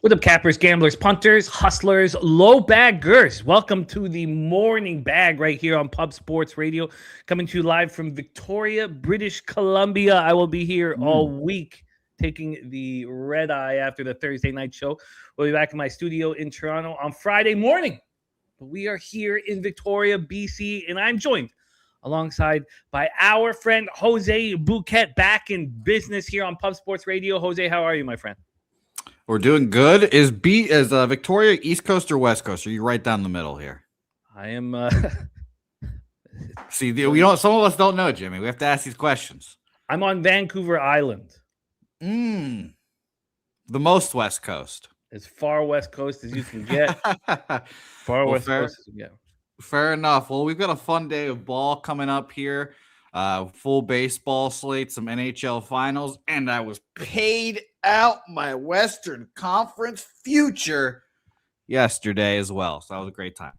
What up, cappers, gamblers, punters, hustlers, low baggers? Welcome to the morning bag right here on Pub Sports Radio, coming to you live from Victoria, British Columbia. I will be here all week taking the red eye after the Thursday night show. We'll be back in my studio in Toronto on Friday morning. But we are here in Victoria, BC, and I'm joined alongside by our friend Jose Bouquet, back in business here on Pub Sports Radio. Jose, how are you, my friend? We're doing good. Is Victoria East Coast or West Coast? Are you right down the middle here? I am. See, we don't. Some of us don't know, Jimmy. We have to ask these questions. I'm on Vancouver Island. The most West Coast. As far West Coast as you can get. West Coast as you can get. Fair enough. Well, we've got a fun day of ball coming up here. Full baseball slate, some NHL finals, and I was paid out my Western Conference future yesterday as well. So that was a great time.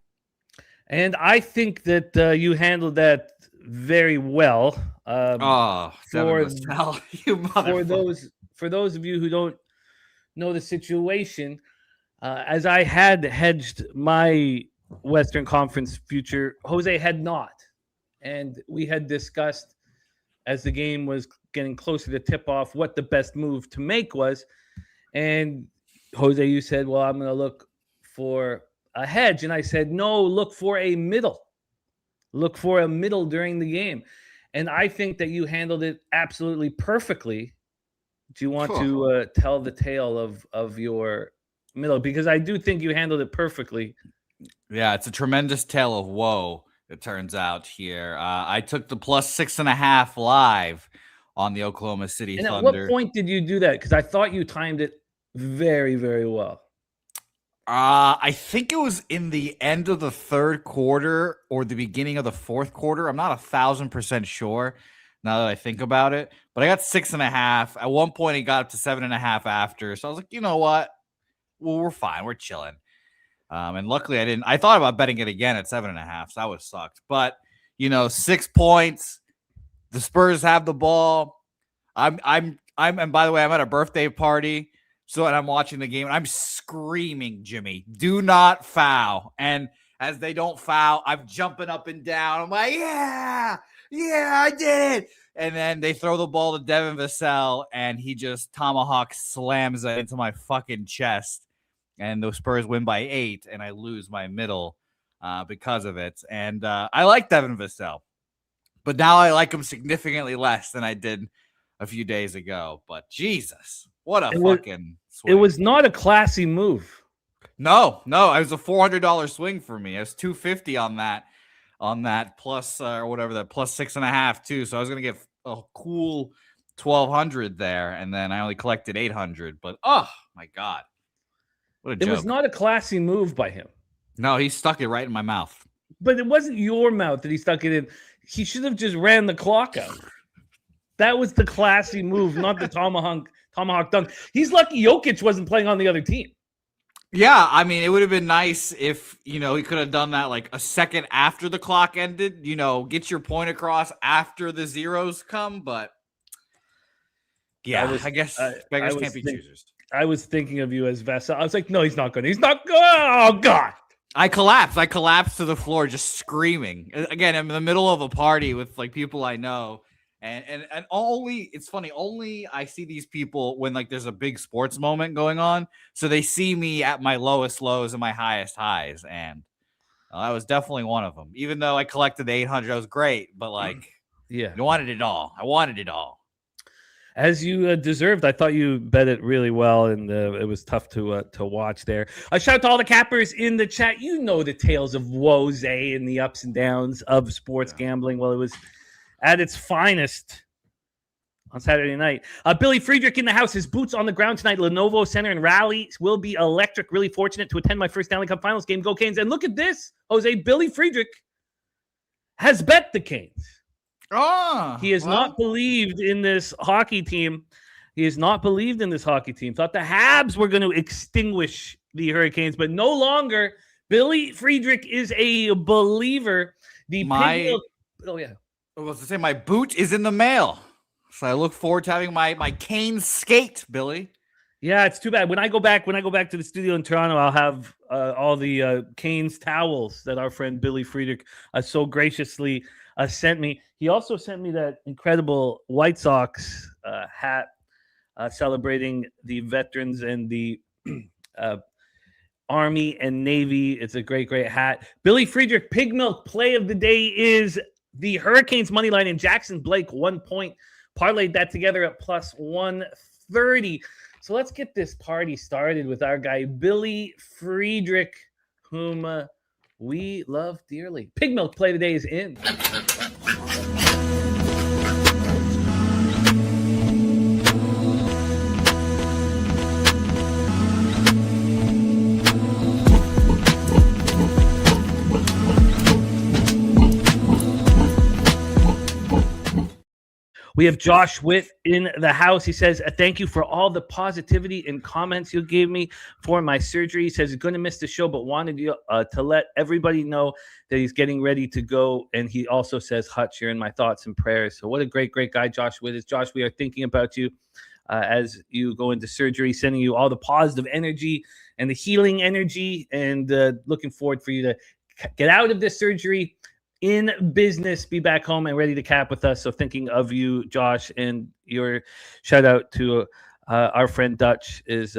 And I think that you handled that very well. For those of you who don't know the situation, as I had hedged my Western Conference future, Jose had not. And we had discussed, as the game was getting closer to tip-off, what the best move to make was. And, Jose, you said, well, I'm going to look for a hedge. And I said, no, look for a middle. Look for a middle during the game. And I think that you handled it absolutely perfectly. Do you want to tell the tale of your middle? Because I do think you handled it perfectly. Yeah, it's a tremendous tale of woe. It turns out here. I took the plus 6.5 live on the Oklahoma City Thunder. And at what point did you do that? Because I thought you timed it very, very well. I think it was in the end of the third quarter or the beginning of the fourth quarter. I'm not 1,000% sure now that I think about it. But I got 6.5. At one point, it got up to 7.5 after. So I was like, you know what? Well, we're fine. We're chilling. And luckily I didn't. I thought about betting it again at 7.5. So that would sucked. But 6 points. The Spurs have the ball. And by the way, I'm at a birthday party. So and I'm watching the game and I'm screaming, Jimmy, do not foul. And as they don't foul, I'm jumping up and down. I'm like, yeah, I did it. And then they throw the ball to Devin Vassell and he just tomahawk slams it into my fucking chest. And the Spurs win by 8, and I lose my middle because of it. And I like Devin Vassell, but now I like him significantly less than I did a few days ago. But Jesus, what a fucking swing. It was not a classy move. No, it was a $400 swing for me. It was $250 on that plus or whatever, that plus 6.5 too. So I was gonna get a cool $1,200 there, and then I only collected $800. But oh my God. It was not a classy move by him. No, he stuck it right in my mouth. But it wasn't your mouth that he stuck it in. He should have just ran the clock out. That was the classy move, not the tomahawk dunk. He's lucky Jokic wasn't playing on the other team. Yeah, I mean, it would have been nice if, he could have done that like a second after the clock ended, get your point across after the zeros come. But yeah, I guess beggars can't be choosers. I was thinking of you as Vassell. I was like, no, he's not good. He's not good. Oh, God. I collapsed to the floor just screaming. Again, I'm in the middle of a party with like people I know. And only, it's funny, only I see these people when like there's a big sports moment going on. So they see me at my lowest lows and my highest highs. And I was definitely one of them. Even though I collected the 800, I was great. But like, yeah, I wanted it all. As you deserved. I thought you bet it really well, and it was tough to watch there. A shout out to all the cappers in the chat. You know the tales of woes and the ups and downs of sports gambling. Well, it was at its finest on Saturday night. Billy Friedrich in the house. His boots on the ground tonight. Lenovo Center and Raleigh will be electric. Really fortunate to attend my first Stanley Cup Finals game. Go Canes. And look at this, Jose. Billy Friedrich has bet the Canes. He has not believed in this hockey team. Thought the Habs were going to extinguish the Hurricanes, but no longer. Billy Friedrich is a believer. I was to say my boot is in the mail. So I look forward to having my cane skate, Billy. Yeah, it's too bad. When I go back to the studio in Toronto, I'll have all the Canes towels that our friend Billy Friedrich so graciously sent me. He also sent me that incredible White Sox hat celebrating the veterans and the Army and Navy. It's a great, great hat. Billy Friedrich, Pig Milk play of the day is the Hurricanes money line and Jackson Blake 1 point. Parlayed that together at plus 130. So let's get this party started with our guy, Billy Friedrich, whom we love dearly. Pig Milk play of the day is in. We have Josh Witt in the house. He says, thank you for all the positivity and comments you gave me for my surgery. He says he's going to miss the show, but wanted you to let everybody know that he's getting ready to go. And he also says, Hutch, you're in my thoughts and prayers. So what a great, great guy Josh Witt is. Josh, we are thinking about you as you go into surgery, sending you all the positive energy and the healing energy, and looking forward for you to get out of this surgery in business, be back home and ready to cap with us. So thinking of you, Josh, and your shout out to our friend Dutch is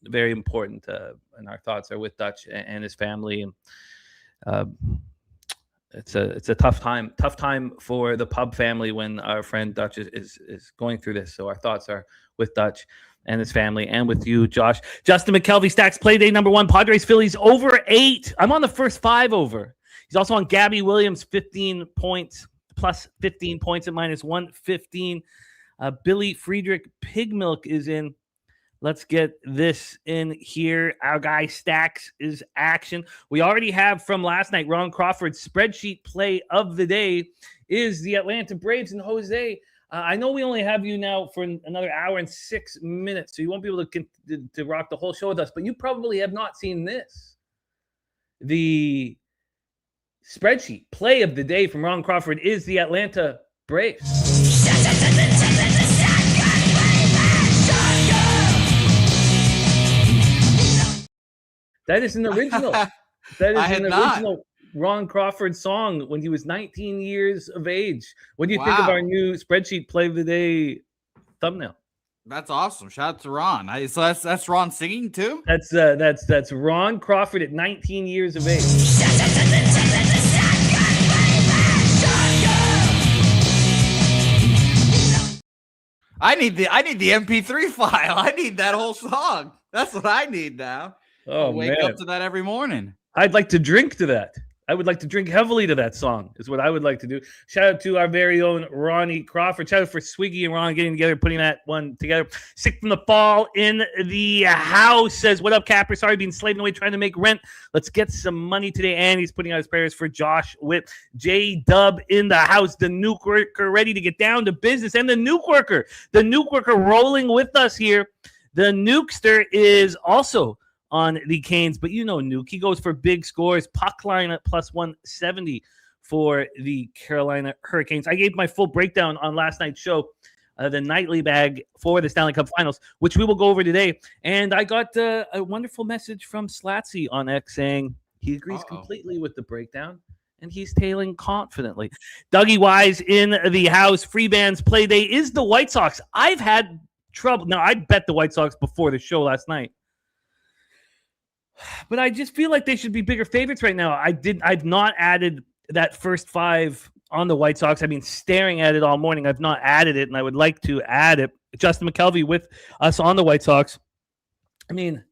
very important. And our thoughts are with Dutch and his family. And it's a tough time for the pub family when our friend Dutch is going through this. So our thoughts are with Dutch and his family, and with you, Josh. Justin McKelvey stacks play day number 1. Padres Phillies over 8. I'm on the first 5 over. He's also on Gabby Williams, 15 points, plus 15 points at minus 115. Billy Friedrich, Pig Milk is in. Let's get this in here. Our guy Stacks is action. We already have from last night, Ron Crawford's spreadsheet play of the day is the Atlanta Braves. And Jose, I know we only have you now for another hour and 6 minutes, so you won't be able to rock the whole show with us, but you probably have not seen this. The spreadsheet play of the day from Ron Crawford is the Atlanta Braves. That is an original. That is an original Ron Crawford song when he was 19 years of age. What do you think of our new spreadsheet play of the day thumbnail? That's awesome. Shout out to Ron. So that's Ron singing too? That's Ron Crawford at 19 years of age. I need the MP3 file. I need that whole song. That's what I need now. Oh, I'll wake up to that every morning. I'd like to drink to that. I would like to drink heavily to that song is what I would like to do. Shout out to our very own Ronnie Crawford. Shout out for Swiggy and Ron getting together, putting that one together. Sick from the fall in the house says, what up, Capper? Sorry, being slaving away trying to make rent. Let's get some money today. And he's putting out his prayers for Josh Witt. J-Dub in the house. The nuke worker ready to get down to business. And the nuke worker rolling with us here. The nukester is also on the Canes, but you know Nuke. He goes for big scores. Puck line at plus 170 for the Carolina Hurricanes. I gave my full breakdown on last night's show, the nightly bag for the Stanley Cup Finals, which we will go over today. And I got a wonderful message from Slatsy on X saying he agrees completely with the breakdown, and he's tailing confidently. Dougie Wise in the house. Free bands play day is the White Sox. I've had trouble. Now, I bet the White Sox before the show last night, but I just feel like they should be bigger favorites right now. I've not added that first 5 on the White Sox. I've been staring at it all morning. I've not added it, and I would like to add it. Justin McKelvey with us on the White Sox. I mean,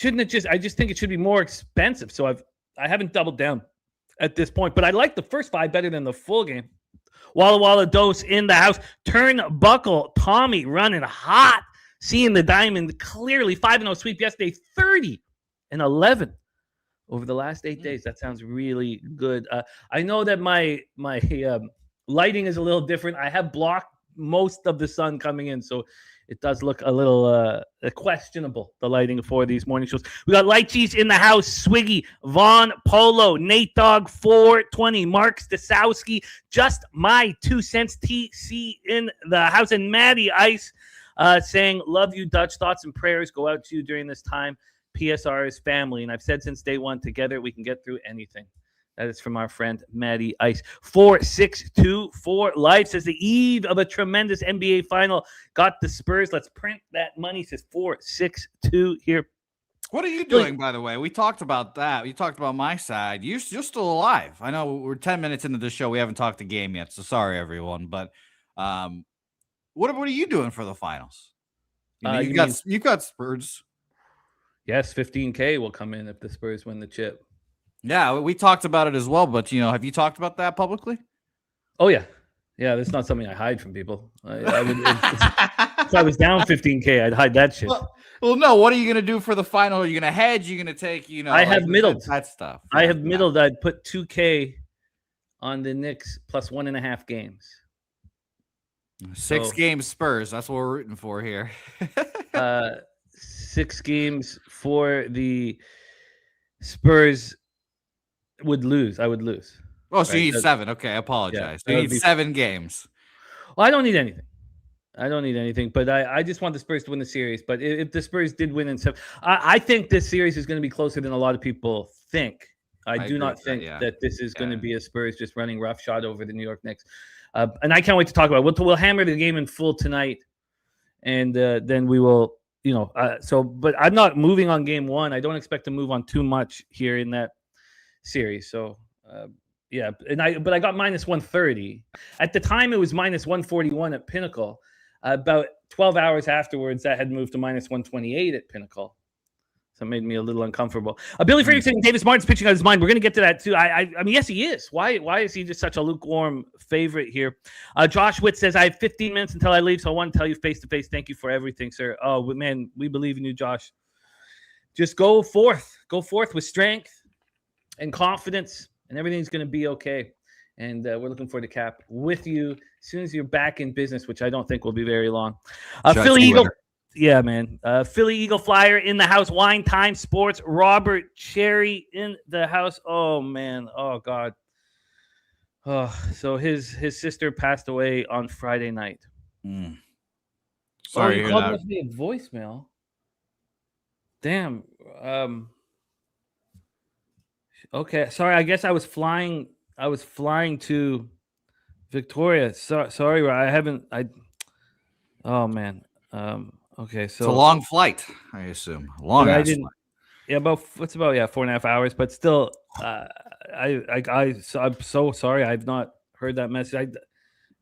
shouldn't it I just think it should be more expensive. So I haven't doubled down at this point, but I like the first 5 better than the full game. Walla Walla Dose in the house. Turnbuckle Tommy running hot. Seeing the diamond clearly. 5-0 sweep yesterday. 30-11 over the last 8 days. That sounds really good. I know that my lighting is a little different. I have blocked most of the sun coming in, so it does look a little questionable, the lighting for these morning shows. We got Light Cheese in the house, Swiggy, Vaughn Polo, Nate Dogg 420, Mark Stasowski, Just My 2 Cents TC in the house, and Matty Ice saying, love you, Dutch. Thoughts and prayers go out to you during this time. PSR is family. And I've said since day one, together we can get through anything. That is from our friend Maddie Ice. 4624 Life says the eve of a tremendous NBA final got the Spurs. Let's print that money. Says 462 here. What are you doing, by the way? We talked about that. You talked about my side. You're still alive. I know we're 10 minutes into the show. We haven't talked the game yet, so sorry, everyone. But what are you doing for the finals? You've got Spurs. Yes, 15K will come in if the Spurs win the chip. Yeah, we talked about it as well, but have you talked about that publicly? Oh yeah, that's not something I hide from people. I would, if I was down 15K, I'd hide that shit. Well, no. What are you gonna do for the final? Are you gonna hedge? Are you gonna take? I have middled that stuff. I have middled. I'd put 2K on the Knicks plus 1.5 games. 6 games Spurs. That's what we're rooting for here. 6 games for the Spurs. Would lose. I would lose. Oh, so you need 7. Okay, I apologize. Yeah, you need 7 games. Well, I don't need anything. But I just want the Spurs to win the series. But if the Spurs did win in 7, I think this series is going to be closer than a lot of people think. I do not think that this is going to be a Spurs just running roughshod over the New York Knicks. And I can't wait to talk about it. We'll hammer the game in full tonight, and then we will. But I'm not moving on game 1. I don't expect to move on too much here in that series. So but I got minus 130 at the time. It was minus 141 at Pinnacle. About 12 hours afterwards, that had moved to minus 128 at Pinnacle. So it made me a little uncomfortable. Billy Freeman saying Davis Martin's pitching out his mind. We're going to get to that too. I mean, yes, he is. Why is he just such a lukewarm favorite here? Josh Witt says, I have 15 minutes until I leave, so I want to tell you face to face, thank you for everything, sir. Oh, man, we believe in you, Josh. Just go forth with strength and confidence, and everything's going to be okay. And we're looking forward to Cap with you as soon as you're back in business, which I don't think will be very long. Philly Eagle. Yeah, man. Philly Eagle Flyer in the house. Wine Time Sports. Robert Cherry in the house. Oh, man. Oh, God. Oh, so his sister passed away on Friday night. Sorry, you called me a voicemail. Damn. Okay. Sorry. I guess I was flying to Victoria. Sorry, I haven't. Oh man. Okay, so it's a long flight, I assume. Long flight. Yeah, about 4.5 hours, but still, I'm so sorry. I've not heard that message. I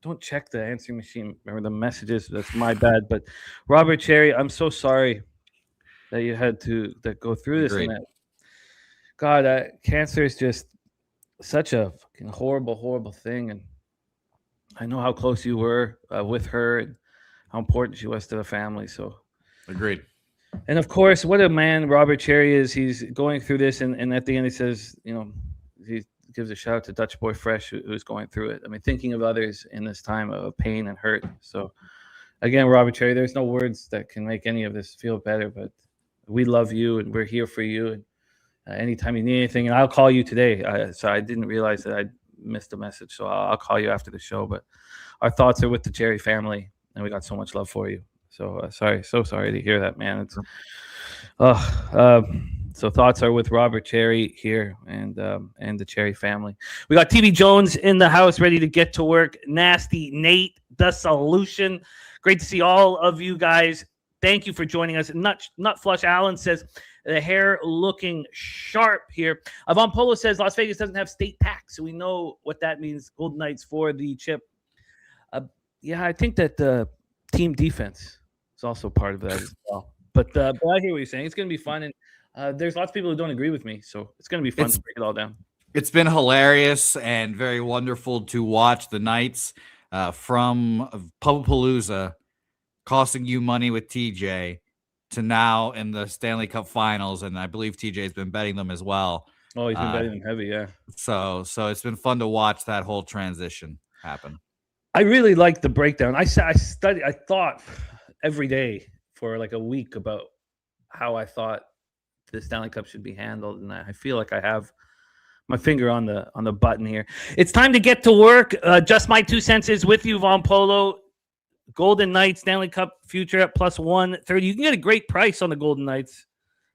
don't check the answering machine or the messages. That's my bad. But Robert Cherry, I'm so sorry that you had to go through this. And God, cancer is just such a fucking horrible thing, and I know how close you were with her and how important she was to the family. So agreed. And of course, what a man Robert Cherry is. He's going through this, and at the end he says, he gives a shout out to Dutch Boy Fresh who's going through it. I mean, thinking of others in this time of pain and hurt. So again, Robert Cherry, there's no words that can make any of this feel better, but we love you and we're here for you. And anytime you need anything, and I'll call you today. So I didn't realize that I missed a message, so I'll call you after the show. But our thoughts are with the Cherry family, and we got so much love for you. So so sorry to hear that, man. It's so thoughts are with Robert Cherry here and the Cherry family. We got TV Jones in the house, ready to get to work. Nasty Nate, the solution. Great to see all of you guys. Thank you for joining us. Nut Flush Allen says the hair looking sharp here. Avon Polo says Las Vegas doesn't have state tax, so we know what that means. Golden Knights for the chip. Yeah, I think that the team defense is also part of that as well. But I hear what you're saying. It's going to be fun, and there's lots of people who don't agree with me, so it's going to be fun to break it all down. It's been hilarious and very wonderful to watch the Knights from Pubapalooza costing you money with TJ to now in the Stanley Cup Finals, and I believe TJ's been betting them as well. Oh, he's been betting them heavy, yeah. So it's been fun to watch that whole transition happen. I really like the breakdown. I thought every day for like a week about how I thought the Stanley Cup should be handled, and I feel like I have my finger on the button here. It's time to get to work. Just my 2 cents is with you, Von Polo. Golden Knights, Stanley Cup future at plus 130. You can get a great price on the Golden Knights.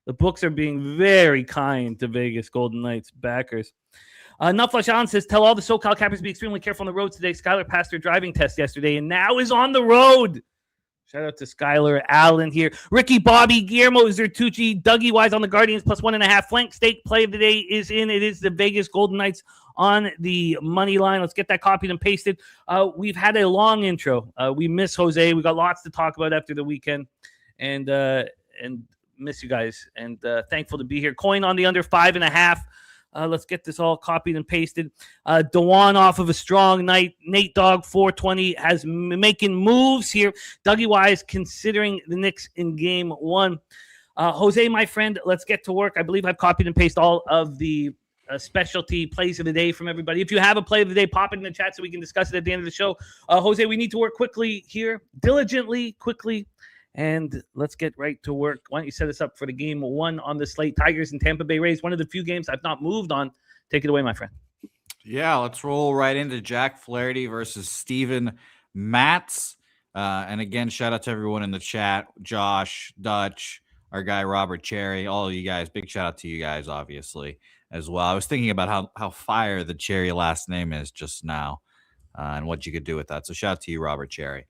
The books are being very kind to Vegas Golden Knights backers. Nutflush Allen says, tell all the SoCal cappers to be extremely careful on the road today. Skylar passed her driving test yesterday and now is on the road. Shout out to Skylar Allen here. Ricky, Bobby, Guillermo Zertucci, Dougie Wise on the Guardians plus 1.5. Flank stake play of the day is in. It is the Vegas Golden Knights on the money line. Let's get that copied and pasted. We've had a long intro. We miss Jose. We got lots to talk about after the weekend, and miss you guys. And thankful to be here. Coin on the under 5.5. Let's get this all copied and pasted. Dewan off of a strong night. Nate Dogg 420 has making moves here. Dougie Wise considering the Knicks in game 1. Jose, my friend, let's get to work. I believe I've copied and pasted all of the specialty plays of the day from everybody. If you have a play of the day, pop it in the chat so we can discuss it at the end of the show. Jose, we need to work quickly here, diligently, quickly. And let's get right to work. Why don't you set us up for the game 1 on the slate? Tigers and Tampa Bay Rays, one of the few games I've not moved on. Take it away, my friend. Yeah, let's roll right into Jack Flaherty versus Steven Matz. And again, shout out to everyone in the chat. Josh, Dutch, our guy Robert Cherry, all of you guys. Big shout out to you guys, obviously, as well. I was thinking about how fire the Cherry last name is just now and what you could do with that. So shout out to you, Robert Cherry.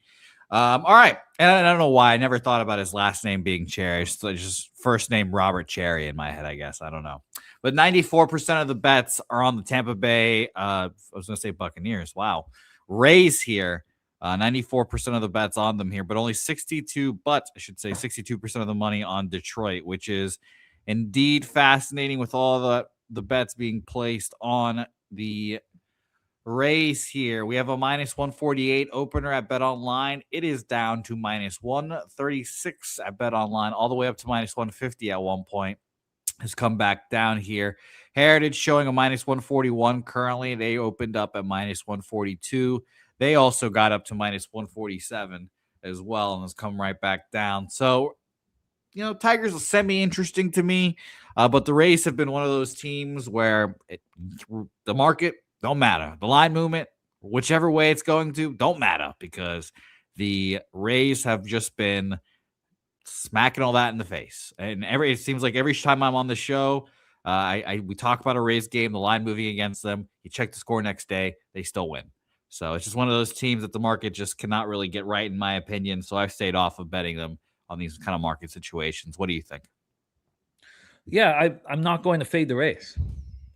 All right. And I don't know why I never thought about his last name being Cherry. It's just first name Robert Cherry in my head, I guess. I don't know. But 94% of the bets are on the Tampa Bay. I was going to say Buccaneers. Wow. Rays here. 94% of the bets on them here, but only 62% of the money on Detroit, which is indeed fascinating with all the bets being placed on the Rays here. We have a minus 148 opener at Bet Online. It is down to minus 136 at Bet Online, all the way up to minus 150 at one point. Has come back down here. Heritage showing a minus 141 currently. They opened up at minus 142. They also got up to minus 147 as well and has come right back down. So, Tigers are semi-interesting to me, but the Rays have been one of those teams where the market don't matter. The line movement, whichever way it's going to, don't matter because the Rays have just been smacking all that in the face. And it seems like every time I'm on the show, we talk about a Rays game, the line moving against them. You check the score next day, they still win. So it's just one of those teams that the market just cannot really get right, in my opinion. So I've stayed off of betting them on these kind of market situations. What do you think? Yeah, I'm not going to fade the Rays.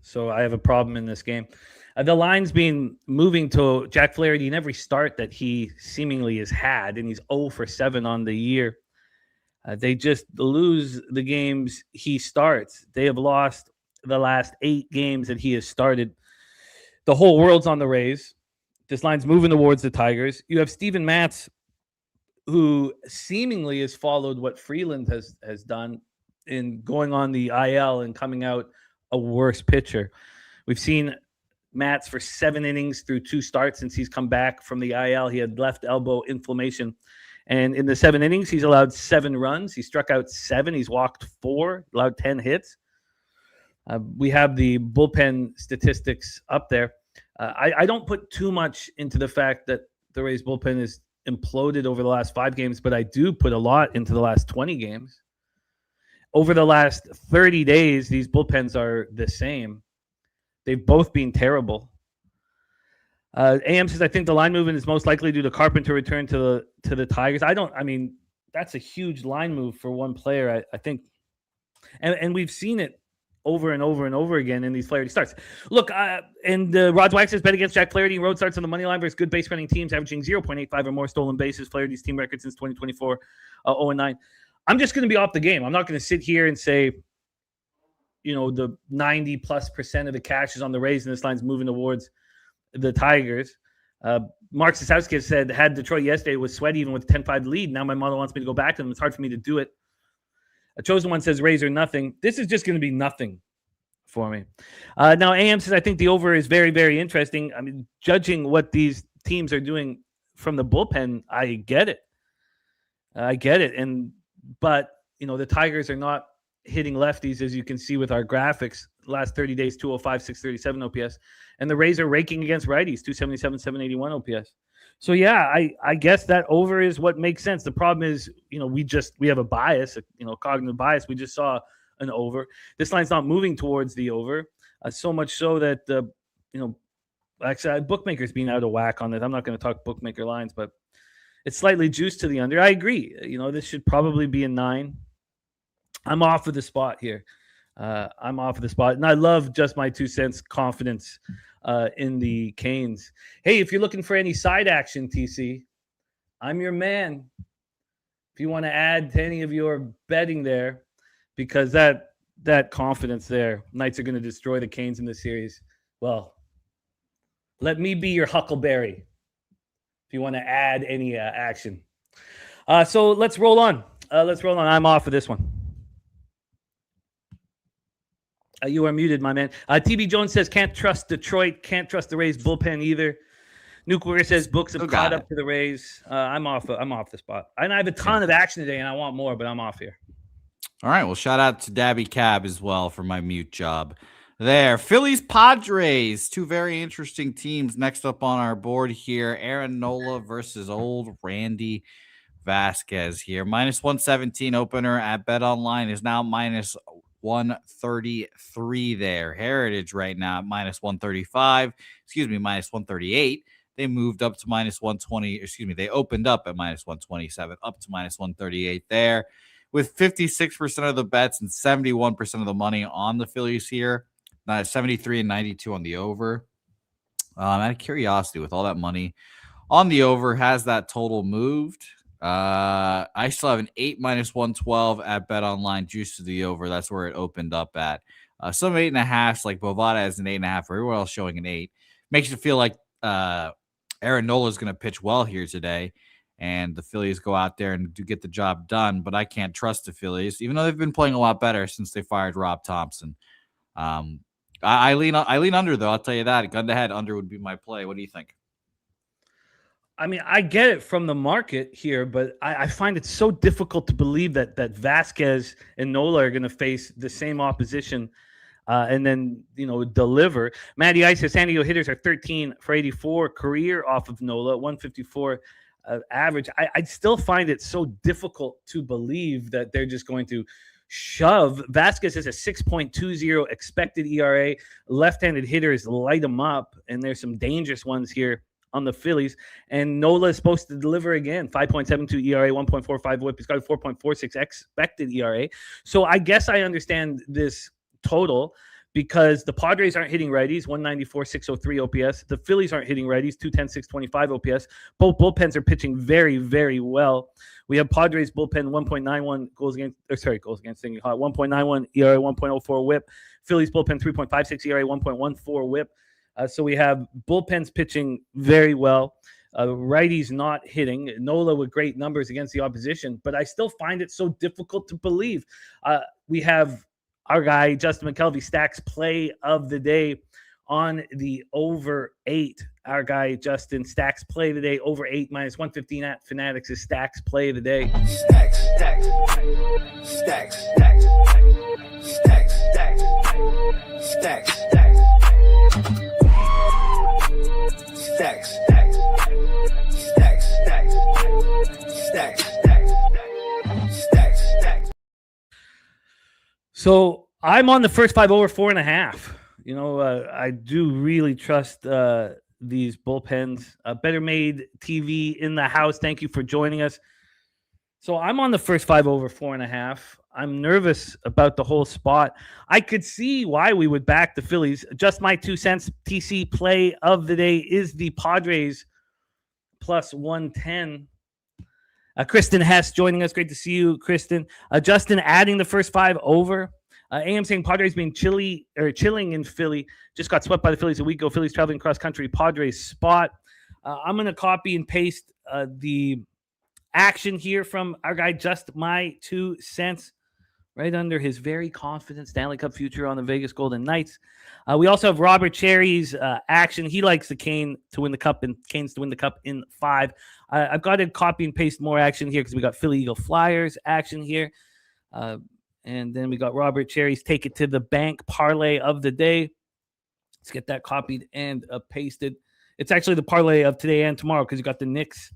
So I have a problem in this game. The line's been moving to Jack Flaherty in every start that he seemingly has had, and he's 0 for 7 on the year. They just lose the games he starts. They have lost the last 8 games that he has started. The whole world's on the Rays. This line's moving towards the Tigers. You have Steven Matz, who seemingly has followed what Freeland has done in going on the IL and coming out a worse pitcher. We've seen Matz for 7 innings through 2 starts since he's come back from the IL. He had left elbow inflammation. And in the 7 innings, he's allowed 7 runs. He struck out 7. He's walked 4, allowed 10 hits. We have the bullpen statistics up there. I don't put too much into the fact that the Rays bullpen is imploded over the last 5 games, but I do put a lot into the last 20 games. Over the last 30 days, these bullpens are the same. They've both been terrible. AM says, I think the line movement is most likely due to Carpenter return to the Tigers. That's a huge line move for one player, I think. And we've seen it over and over and over again in these Flaherty starts. Look, Rod Wax has bet against Jack Flaherty in road starts on the money line versus good base running teams, averaging 0.85 or more stolen bases. Flaherty's team record since 2024, 0-9. I'm just going to be off the game. I'm not going to sit here and say, the 90+% of the cash is on the Rays and this line's moving towards the Tigers. Mark Sasowski said, had Detroit yesterday was sweaty even with a 10-5 lead. Now my mother wants me to go back to them. It's hard for me to do it. A chosen one says Rays are nothing. This is just going to be nothing for me. Now AM says, I think the over is very, very interesting. I mean, judging what these teams are doing from the bullpen, I get it. But the Tigers are not hitting lefties, as you can see with our graphics. Last 30 days, 205, 637 OPS. And the Rays are raking against righties, 277, 781 OPS. So yeah, I guess that over is what makes sense. The problem is, we have a bias, cognitive bias. We just saw an over. This line's not moving towards the over, so much so that actually bookmakers being out of whack on it. I'm not going to talk bookmaker lines, but it's slightly juiced to the under. I agree. This should probably be a 9. I'm off of the spot here. I'm off of the spot, and I love just my 2 cents confidence in the Canes. Hey, if you're looking for any side action, TC, I'm your man. If you want to add to any of your betting there, because that confidence there, Knights are going to destroy the Canes in this series. Well, let me be your Huckleberry if you want to add any action. So let's roll on. I'm off of this one. You are muted, my man. TB Jones says, can't trust Detroit. Can't trust the Rays bullpen either. Nuclear says, books have caught up to the Rays. I'm off the spot. And I have a ton of action today, and I want more, but I'm off here. All right. Well, shout out to Dabby Cab as well for my mute job there. Phillies Padres, 2 very interesting teams next up on our board here. Aaron Nola versus old Randy Vasquez here. -117 opener at BetOnline is now -133 there. Heritage right now at -135. -138. They moved up to -120. They opened up at -127, up to -138 there, with 56% of the bets and 71% of the money on the Phillies here. 73 and 92 on the over. Out of curiosity, with all that money on the over, has that total moved? I still have an 8 -112 at BetOnline, juice to the over. That's where it opened up at. Some 8.5s, like Bovada has an 8.5, or everyone else showing an 8. Makes you feel like Aaron Nola is going to pitch well here today, and the Phillies go out there and do get the job done. But I can't trust the Phillies, even though they've been playing a lot better since they fired Rob Thompson. I lean under, though. I'll tell you that. Gun to head, under would be my play. What do you think? I mean, I get it from the market here, but I find it so difficult to believe that Vasquez and Nola are going to face the same opposition and then, deliver. Matty Ice says San Diego hitters are 13 for 84 career off of Nola, 154 average. I still find it so difficult to believe that they're just going to shove. Vasquez has a 6.20 expected ERA. Left-handed hitters light him up, and there's some dangerous ones here on the Phillies. And Nola is supposed to deliver again. 5.72 ERA, 1.45 whip. He's got a 4.46 expected ERA. So I guess I understand this total because the Padres aren't hitting righties, 194, 603 OPS. The Phillies aren't hitting righties, 210, 625 OPS. Both bullpens are pitching very, very well. We have Padres bullpen 1.91 goals against, 1.91 ERA, 1.04 whip. Phillies bullpen 3.56 ERA, 1.14 whip. So we have bullpens pitching very well. Righties not hitting. Nola with great numbers against the opposition, but I still find it so difficult to believe. We have our guy, Justin McKelvey, stacks play of the day on the over 8. Our guy, Justin, stacks play of the day over 8 -115 at Fanatics is stacks play of the day. Stacks. So I'm on the first 5 over 4.5. I do really trust these bullpens. Better Made TV in the house. Thank you for joining us. So I'm on the first 5 over 4.5. I'm nervous about the whole spot. I could see why we would back the Phillies. Just my 2 cents. TC play of the day is the Padres plus 110. Kristen Hess joining us. Great to see you, Kristen. Justin adding the first 5 over. AM saying Padres being chilling in Philly. Just got swept by the Phillies a week ago. Phillies traveling cross country. Padres spot. I'm going to copy and paste the action here from our guy, Just My 2 cents, right under his very confident Stanley Cup future on the Vegas Golden Knights. We also have Robert Cherry's action. He likes the Canes to win the Cup in 5. I've got to copy and paste more action here because we got Philly Eagle Flyers action here. And then we got Robert Cherry's Take It to the Bank parlay of the day. Let's get that copied and pasted. It's actually the parlay of today and tomorrow because you got the Knicks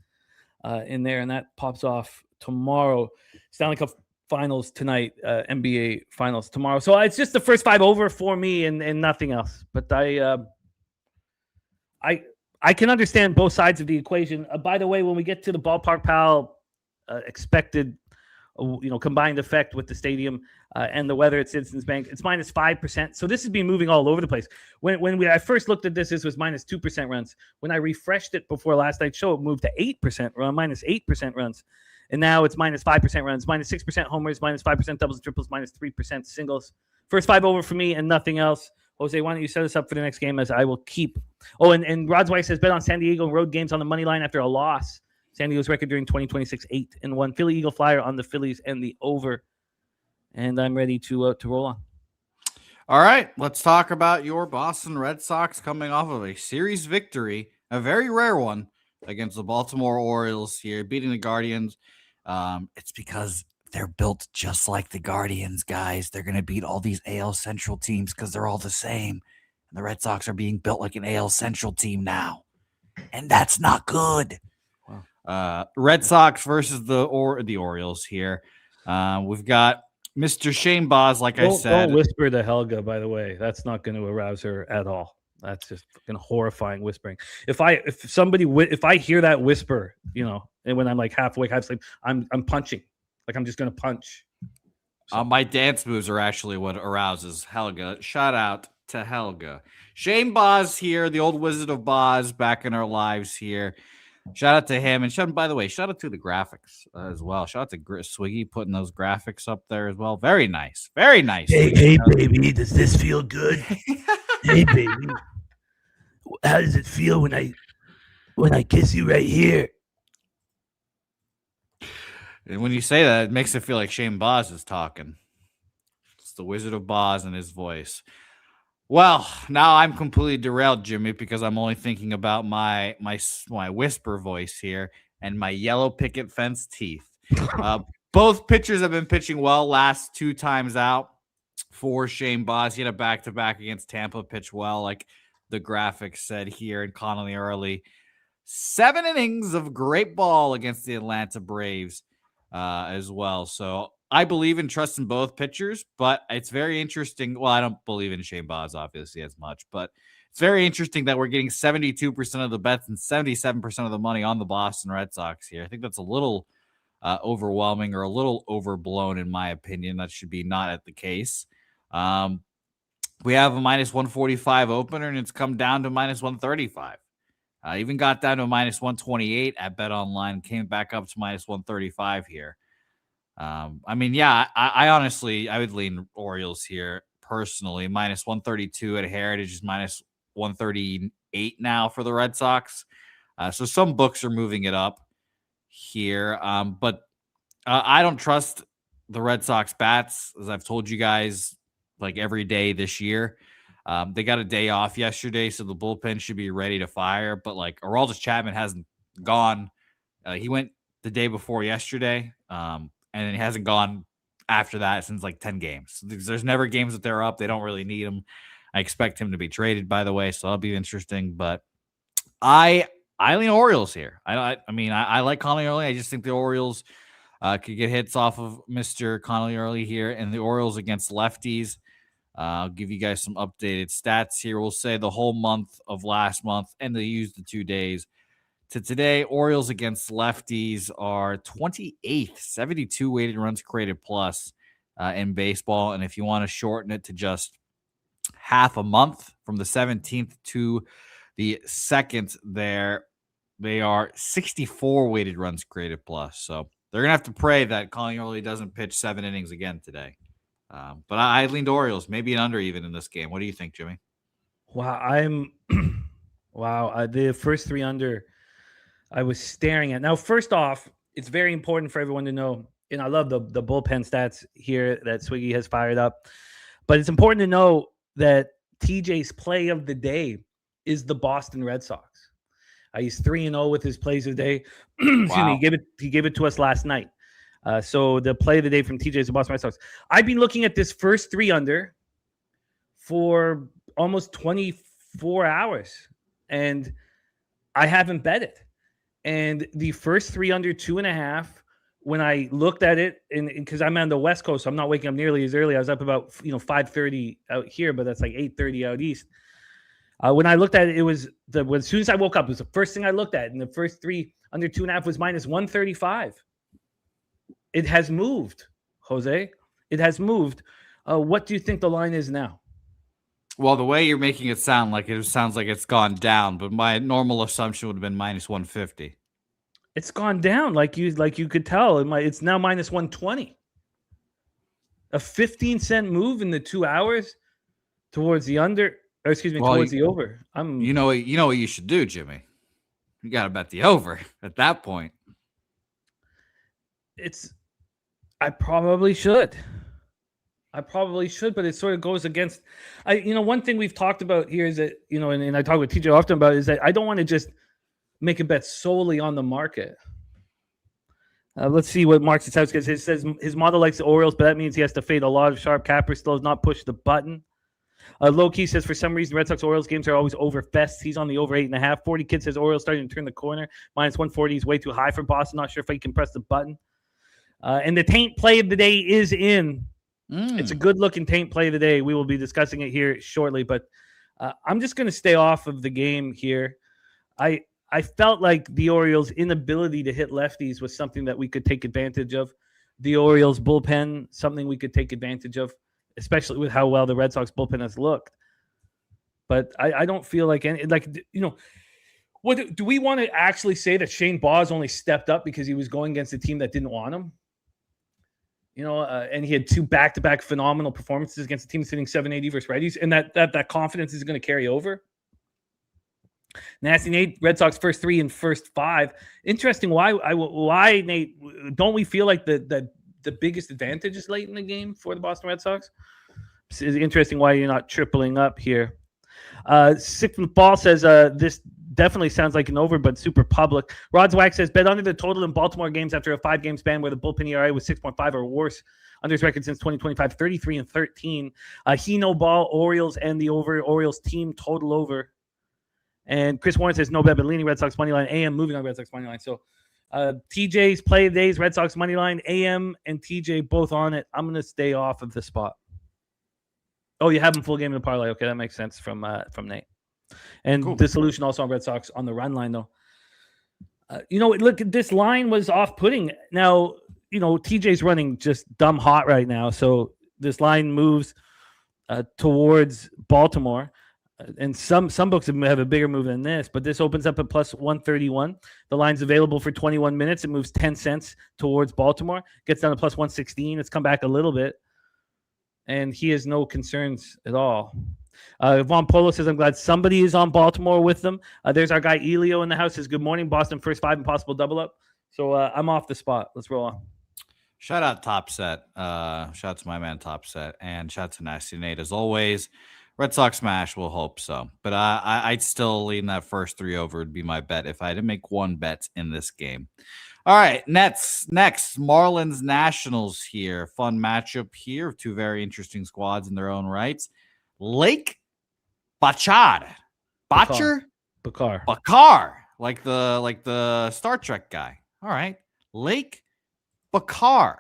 in there, and that pops off tomorrow. Stanley Cup Finals tonight, NBA Finals tomorrow. So it's just the first 5 over for me and nothing else. But I can understand both sides of the equation. By the way, when we get to the Ballpark Pal expected, combined effect with the stadium and the weather at Citizens Bank, it's minus 5%. So this has been moving all over the place. When I first looked at this was minus 2% runs. When I refreshed it before last night's show, it moved to 8% run, minus 8% runs. And now it's minus 5% runs, minus 6% homers, minus 5% doubles and triples, minus 3% singles. First 5 over for me and nothing else. Jose, why don't you set us up for the next game as I will keep. Oh, and Rod's White says bet on San Diego road games on the money line after a loss. San Diego's record during 2026, 8-1. Philly Eagle Flyer on the Phillies and the over. And I'm ready to roll on. All right, let's talk about your Boston Red Sox coming off of a series victory, a very rare one, against the Baltimore Orioles here, beating the Guardians. It's because they're built just like the Guardians, guys. They're going to beat all these AL Central teams because they're all the same. And the Red Sox are being built like an AL Central team now. And that's not good. Wow. Red Sox versus the Orioles here. We've got Mr. Shane Baz, like I said. Don't whisper to Helga, by the way. That's not going to arouse her at all. That's just fucking horrifying whispering. If I hear that whisper, and when I'm like half awake, half asleep, I'm punching. Like I'm just gonna punch. So. My dance moves are actually what arouses Helga. Shout out to Helga. Shane Baz here, the old Wizard of Baz, back in our lives here. Shout out to him, and by the way, shout out to the graphics as well. Shout out to Swiggy putting those graphics up there as well. Very nice, very nice. Hey, baby, does this feel good? Hey, baby, how does it feel when I kiss you right here? And when you say that, it makes it feel like Shane Baz is talking. It's the Wizard of Baz in his voice. Well, now I'm completely derailed, Jimmy, because I'm only thinking about my whisper voice here and my yellow picket fence teeth. Both pitchers have been pitching well last 2 times out for Shane Baz. He had a back-to-back against Tampa, pitched well, like the graphics said here, and Connolly early. 7 innings of great ball against the Atlanta Braves as well. So I believe and trust in both pitchers, but it's very interesting. Well, I don't believe in Shane Baz, obviously, as much, but it's very interesting that we're getting 72% of the bets and 77% of the money on the Boston Red Sox here. I think that's a little overwhelming or a little overblown, in my opinion. That should be not at the case. We have a minus 145 opener, and it's come down to minus 135. Even got down to a minus 128 at BetOnline, came back up to minus 135 here. I honestly, I would lean Orioles here personally. Minus 132 at Heritage is minus 138 now for the Red Sox. So some books are moving it up here. But I don't trust the Red Sox bats, as I've told you guys, like every day this year. They got a day off yesterday, so the bullpen should be ready to fire. But like Aroldis Chapman hasn't gone. He went the day before yesterday, and then he hasn't gone after that since like 10 games. There's never games that they're up. They don't really need him. I expect him to be traded, by the way, so that'll be interesting. But I lean Orioles here. I like Connolly early. I just think the Orioles could get hits off of Mr. Connolly early here, and the Orioles against lefties. I'll give you guys some updated stats here. We'll say the whole month of last month, and they use the 2 days to today. Orioles against lefties are 28th, 72 weighted runs created plus in baseball. And if you want to shorten it to just half a month from the 17th to the 2nd there, they are 64 weighted runs created plus. So they're going to have to pray that Colin Early doesn't pitch 7 innings again today. But I leaned Orioles, maybe an under even in this game. What do you think, Jimmy? Wow, the first 3 under I was staring at. Now, first off, it's very important for everyone to know, and I love the bullpen stats here that Swiggy has fired up, but it's important to know that TJ's play of the day is the Boston Red Sox. He's 3-0 with his plays of the day. Excuse me, he gave it to us last night. So the play of the day from TJ is the Boston Red Sox. I've been looking at this first 3 under for almost 24 hours, and I haven't bet it. And the first 3 under 2.5, when I looked at it, and because I'm on the West Coast, so I'm not waking up nearly as early. I was up about 5:30 out here, but that's like 8:30 out east. When I looked at it, it was as soon as I woke up, it was the first thing I looked at, and the first 3 under 2.5 was minus 135. It has moved, Jose. It has moved. What do you think the line is now? Well, the way you're making it sounds like it's gone down, but my normal assumption would have been minus 150. It's gone down, like you could tell. It's now minus 120. A 15-cent move in the 2 hours towards the under, or excuse me, towards the over. You know what you should do, Jimmy. You got to bet the over at that point. I probably should. But it sort of goes against. One thing we've talked about here is that and I talk with TJ often about is that I don't want to just make a bet solely on the market. Let's see what Mark says. It says his model likes the Orioles, but that means he has to fade a lot of sharp cappers. Still has not pushed the button. Low Key says for some reason Red Sox Orioles games are always over fests. He's on the over 8.5. 40 Kid says Orioles starting to turn the corner. Minus 140 is way too high for Boston. Not sure if he can press the button. And the taint play of the day is in. It's a good-looking taint play of the day. We will be discussing it here shortly, but I'm just going to stay off of the game here. I felt like the Orioles' inability to hit lefties was something that we could take advantage of. The Orioles' bullpen, something we could take advantage of, especially with how well the Red Sox bullpen has looked. But I don't feel like what do we want to actually say that Shane Baz only stepped up because he was going against a team that didn't want him? And he had 2 back-to-back phenomenal performances against a team sitting 780 versus righties, and that confidence is going to carry over. Nasty Nate, Red Sox first 3 and first 5. Interesting. Why Nate? Don't we feel like the biggest advantage is late in the game for the Boston Red Sox? It's interesting why you're not tripling up here. Sick from the Ball says this definitely sounds like an over, but super public. Rod's Wax says bet under the total in Baltimore games after a 5-game span where the bullpen ERA was 6.5 or worse. Under his record since 2025, 33 and 13. He no ball, Orioles and the over. Orioles team total over. And Chris Warren says no bet, but leaning Red Sox money line. AM moving on Red Sox money line. So TJ's play of the days, Red Sox money line. AM and TJ both on it. I'm going to stay off of the spot. Oh, you have him full game in the parlay. Okay, that makes sense from Nate. And cool. The solution also on Red Sox on the run line, though. Look, this line was off-putting. Now, TJ's running just dumb hot right now. So this line moves towards Baltimore. And some books have a bigger move than this, but this opens up at plus 131. The line's available for 21 minutes. It moves 10 cents towards Baltimore. Gets down to plus 116. It's come back a little bit. And he has no concerns at all. Von Polo says, I'm glad somebody is on Baltimore with them. There's our guy Elio in the house. Says, good morning, Boston. First 5 and possible double up. So I'm off the spot. Let's roll on. Shout out Top Set. Shout out to my man Top Set. And shout out to Nasty Nate as always. Red Sox smash, we'll hope so. But I'd still lean that first 3 over would be my bet if I had to make one bet in this game. All right, next, Marlins Nationals here. Fun matchup here of 2 very interesting squads in their own rights. Lake Bachar. Bachar? Bakar. Like the Star Trek guy. All right. Lake Bakar.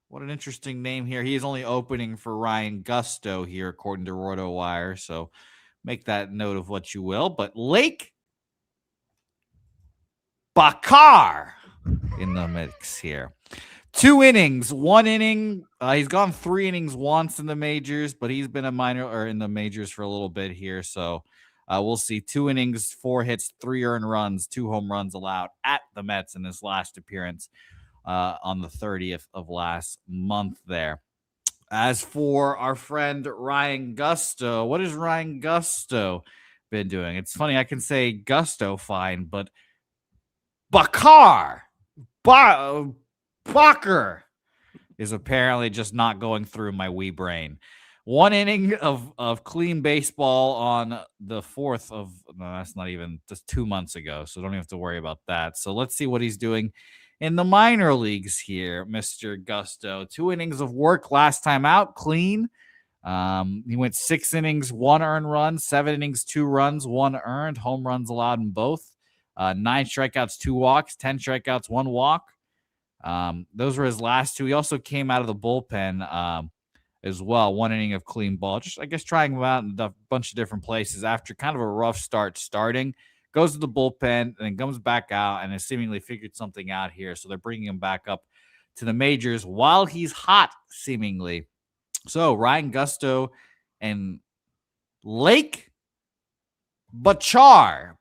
What an interesting name here. He is only opening for Ryan Gusto here, according to RotoWire. So make that note of what you will. But Lake Bakar in the mix here. 2 innings, 1 inning. He's gone 3 innings once in the majors, but he's been in the majors for a little bit here. So we'll see. 2 innings, 4 hits, 3 earned runs, 2 home runs allowed at the Mets in his last appearance on the 30th of last month there. As for our friend Ryan Gusto, what has Ryan Gusto been doing? It's funny, I can say Gusto fine, but Bakar is apparently just not going through my wee brain. 1 inning of clean baseball on the 4th of, no, that's not even, just 2 months ago, so don't even have to worry about that. So let's see what he's doing in the minor leagues here, Mr. Gusto. 2 innings of work last time out, clean. He went 6 innings, 1 earned run, 7 innings, 2 runs, 1 earned, home runs allowed in both. 9 strikeouts, 2 walks, 10 strikeouts, 1 walk. Those were his last 2. He also came out of the bullpen as well. 1 inning of clean ball. Just, I guess, trying him out in a bunch of different places after kind of a rough start starting. Goes to the bullpen and then comes back out and has seemingly figured something out here. So they're bringing him back up to the majors while he's hot, seemingly. So Ryan Gusto and Lake Bacher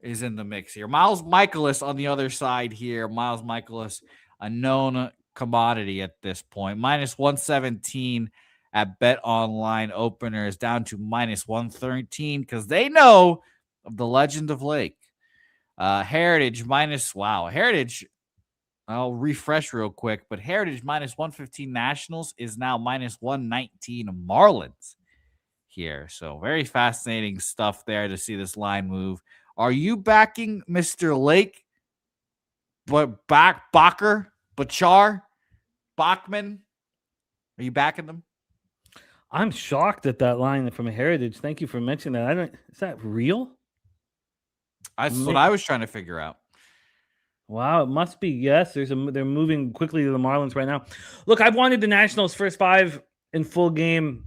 is in the mix here. Miles Michaelis on the other side here. Miles Michaelis, a known commodity at this point. Minus 117 at Bet Online openers, down to minus 113 because they know of the legend of Lake. Heritage, I'll refresh real quick, but Heritage minus 115 Nationals is now minus 119 Marlins here. So very fascinating stuff there to see this line move. Are you backing Mr. Lake, Bachman? Are you backing them? I'm shocked at that line from Heritage. Thank you for mentioning that. Is that real? That's what I was trying to figure out. Wow, it must be. Yes, they're moving quickly to the Marlins right now. Look, I've wanted the Nationals first 5 in full game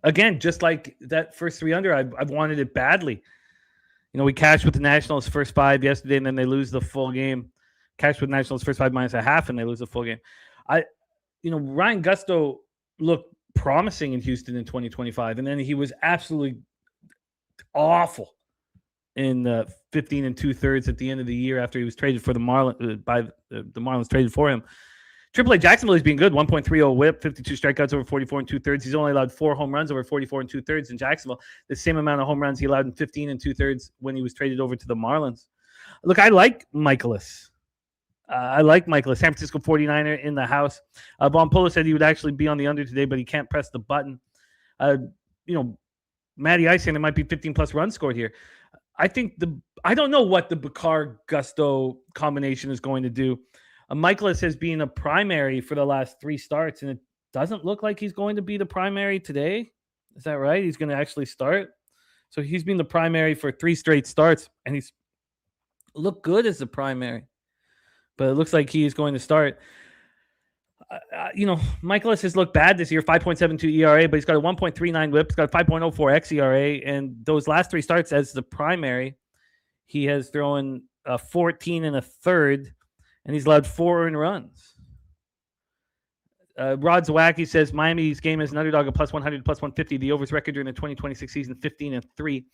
again, just like that first 3 under. I've wanted it badly. You know, we cashed with the Nationals first 5 yesterday, and then they lose the full game. Cashed with Nationals first 5 minus a half, and they lose the full game. Ryan Gusto looked promising in Houston in 2025, and then he was absolutely awful in 15 2/3 at the end of the year after he was traded for the Marlins the Marlins traded for him. AAA Jacksonville is being good, 1.30 whip, 52 strikeouts over 44 2/3. He's only allowed 4 home runs over 44 2/3 in Jacksonville. The same amount of home runs he allowed in 15 2/3 when he was traded over to the Marlins. Look, I like Michaelis. San Francisco 49er in the house. Von Polo said he would actually be on the under today, but he can't press the button. Matty Ice saying there might be 15-plus runs scored here. I don't know what the Bacar-Gusto combination is going to do. Michaelis has been a primary for the last 3 starts, and it doesn't look like he's going to be the primary today. Is that right? He's going to actually start. So he's been the primary for 3 straight starts, and he's looked good as the primary. But it looks like he is going to start. Michaelis has looked bad this year, 5.72 ERA, but he's got a 1.39 whip. He's got a 5.04 xERA. And those last 3 starts as the primary, he has thrown 14 1/3, and he's allowed 4 earned runs. Rod Zawacki says Miami's game is an underdog of plus 100, plus 150. The overs record during the 2026 season, 15-3.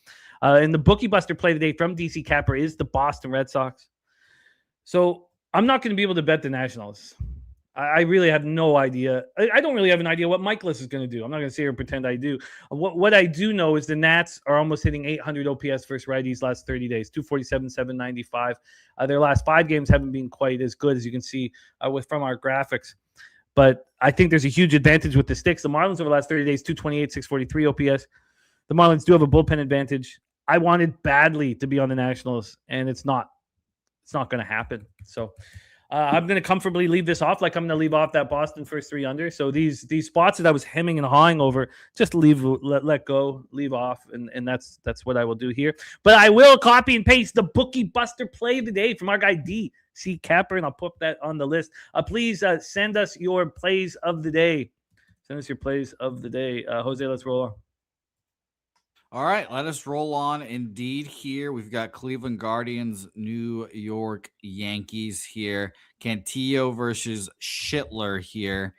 And the bookie buster play today from DC Capper is the Boston Red Sox. So I'm not going to be able to bet the Nationals. I really have no idea. I don't really have an idea what Michaelis is going to do. I'm not going to sit here and pretend I do. What I do know is the Nats are almost hitting 800 OPS versus righties last 30 days, 247, 795. Their last 5 games haven't been quite as good as you can see from our graphics. But I think there's a huge advantage with the sticks. The Marlins over the last 30 days, 228, 643 OPS. The Marlins do have a bullpen advantage. I wanted badly to be on the Nationals, and it's not. It's not going to happen. So I'm going to comfortably leave this off, like I'm going to leave off that Boston first 3 under. So these spots that I was hemming and hawing over, just let go, leave off, and that's what I will do here. But I will copy and paste the bookie buster play of the day from our guy DC Capper, and I'll put that on the list. Please send us your plays of the day. Send us your plays of the day. Jose, let's roll on. All right, let us roll on indeed here. We've got Cleveland Guardians, New York Yankees here. Cantillo versus Schittler here.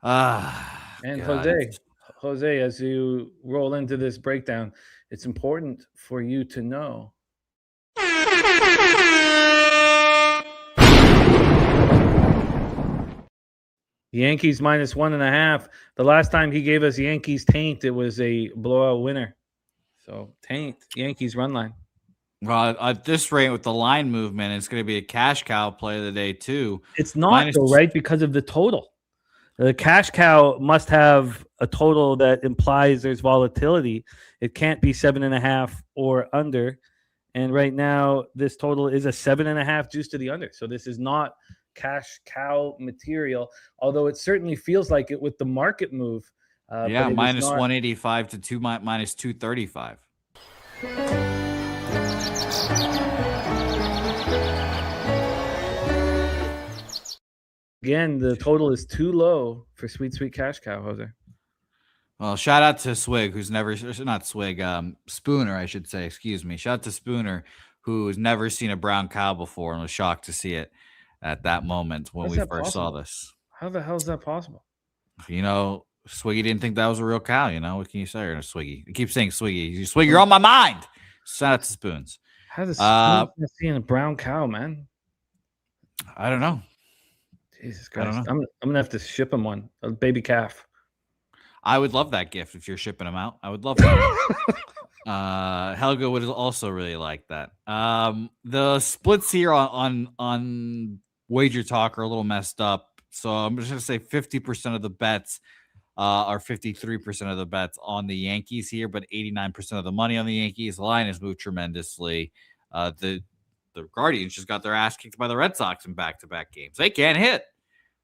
And God. Jose, as you roll into this breakdown, it's important for you to know. Yankees minus 1.5. The last time he gave us Yankees taint, it was a blowout winner. So taint, Yankees run line. Well, at this rate with the line movement, it's going to be a cash cow play of the day too. It's not though, right? Because of the total. The cash cow must have a total that implies there's volatility. It can't be 7.5 or under. And right now, this total is a 7.5 juice to the under. So this is not cash cow material, although it certainly feels like it with the market move. Yeah, minus 185 to minus 235. Again, the total is too low for Sweet Sweet Cash Cow, Jose. Well, shout out to Swig, who's not Swig, Spooner, I should say. Excuse me. Shout out to Spooner, who's never seen a brown cow before and was shocked to see it at that moment when we first saw this. How the hell is that possible? You know, Swiggy didn't think that was a real cow. You know, what can you say? Or Swiggy? I keep saying Swiggy. Swiggy, you're on my mind. Shout out to Spoons. How's a Spoons seeing a brown cow, man? I don't know. Jesus Christ. I'm gonna have to ship him one, a baby calf. I would love that gift if you're shipping them out. I would love that. Helga would also really like that. The splits here on Wager Talk are a little messed up. So I'm just going to say 50% of the bets are 53% of the bets on the Yankees here, but 89% of the money on the Yankees. The line has moved tremendously. The Guardians just got their ass kicked by the Red Sox in back-to-back games. They can't hit.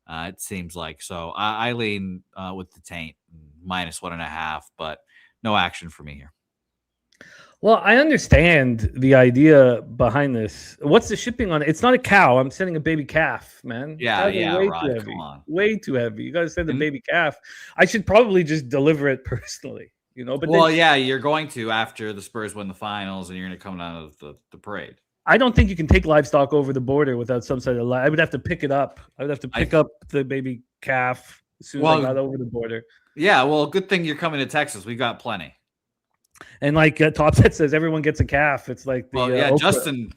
It seems like. So I lean with the taint minus 1.5, but no action for me here. Well, I understand the idea behind this. What's the shipping on it? It's not a cow. I'm sending a baby calf, man. Yeah, way Rod, too heavy. come on. Way too heavy. You got to send a baby calf. I should probably just deliver it personally, you know. But you're going to after the Spurs win the finals, and you're going to come down to the parade. I don't think you can take livestock over the border without some sort of. I would have to pick it up. I would have to pick up the baby calf as soon as I got over the border. Yeah, well, good thing you're coming to Texas. We got plenty. And like Topset says, everyone gets a calf. It's like Justin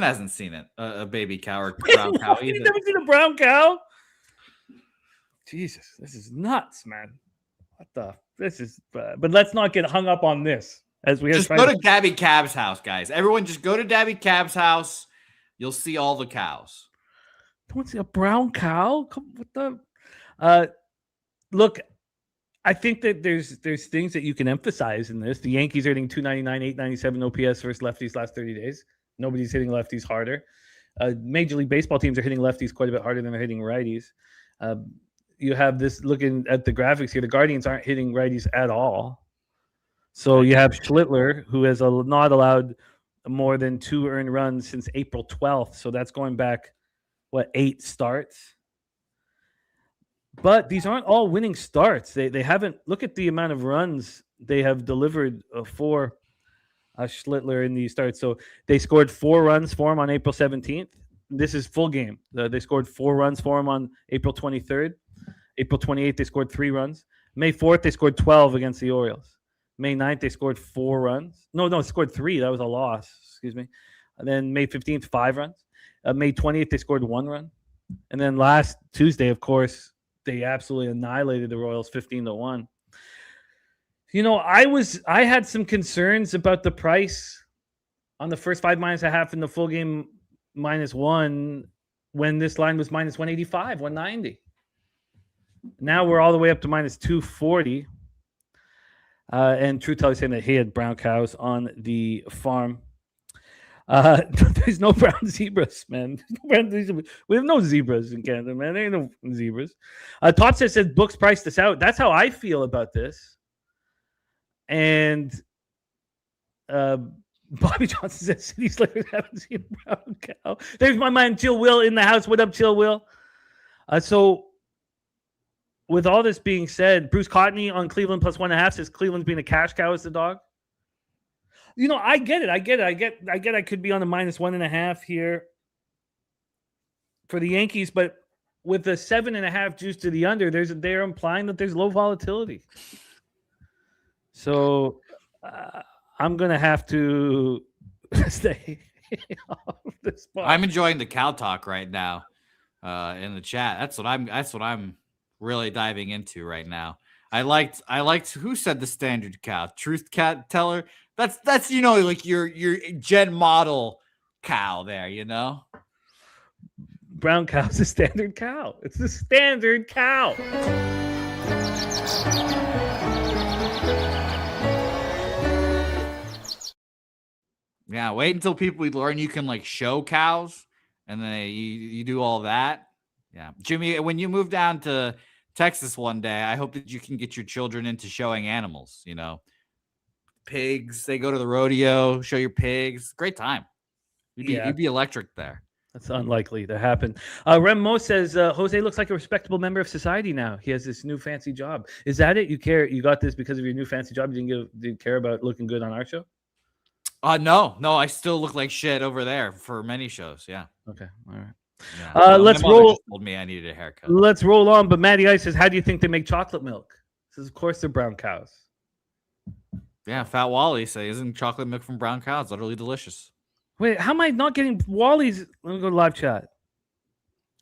hasn't seen it, a baby cow or brown cow either. You've never seen a brown cow? Jesus, this is nuts, man. But let's not get hung up on this. As we just go to Dabby Cab's house, guys. Everyone, just go to Dabby Cab's house. You'll see all the cows. Don't want to see a brown cow? Come with the look. I think that there's things that you can emphasize in this. The Yankees are hitting 299, 897 OPS versus lefties last 30 days. Nobody's hitting lefties harder. Major League Baseball teams are hitting lefties quite a bit harder than they're hitting righties. You have this looking at the graphics here. The Guardians aren't hitting righties at all. So you have Schlittler, who has not allowed more than 2 earned runs since April 12th. So that's going back, 8 starts? But these aren't all winning starts. They haven't. Look at the amount of runs they have delivered for Schlittler in these starts. So they scored 4 runs for him on April 17th. This is full game. They scored 4 runs for him on April 23rd. April 28th, they scored 3 runs. May 4th, they scored 12 against the Orioles. May 9th, they scored 4 runs. No, scored 3. That was a loss. Excuse me. And then May 15th, 5 runs. May 20th, they scored 1 run. And then last Tuesday, of course, they absolutely annihilated the Royals 15-1. You know, I had some concerns about the price on the first 5 -1/2 in the full game -1 when this line was minus 185, 190. Now we're all the way up to minus 240. And Trutel is saying that he had brown cows on the farm. There's no brown zebras, man. We have no zebras in Canada, man. There ain't no zebras. Top says books priced this out. That's how I feel about this. And Bobby Johnson says City Slickers haven't seen a brown cow. There's my man Chill Will in the house. What up, Chill Will? So with all this being said, Bruce Cotney on Cleveland plus 1.5 says Cleveland's being a cash cow as the dog. You know, I get it. I get I could be on the minus 1.5 here for the Yankees, but with the 7.5 juice to the under, they're implying that there's low volatility. So I'm gonna have to stay off the spot. I'm enjoying the cow talk right now in the chat. That's what I'm really diving into right now. I liked who said the standard cow? Truth Cat Teller. That's you know, like your gen model cow there, you know. Brown cow's a standard cow. It's the standard cow. Yeah, wait until people learn you can like show cows, and then you do all that. Yeah, Jimmy, when you move down to Texas one day. I hope that you can get your children into showing animals. Pigs. They go to the rodeo, show your pigs. Great time. You'd be electric there. That's unlikely to happen. Rem Mo says Jose looks like a respectable member of society now. He has this new fancy job. Is that it? You got this because of your new fancy job? You didn't care about looking good on our show? No. I still look like shit over there for many shows. Yeah. Okay. All right. Yeah. Let's my mother roll. Just told me I needed a haircut. Let's roll on. But Matty Ice says, how do you think they make chocolate milk? Says, of course, they're brown cows. Yeah. Fat Wally says, isn't chocolate milk from brown cows utterly delicious? Wait, how am I not getting Wally's? Let me go to live chat.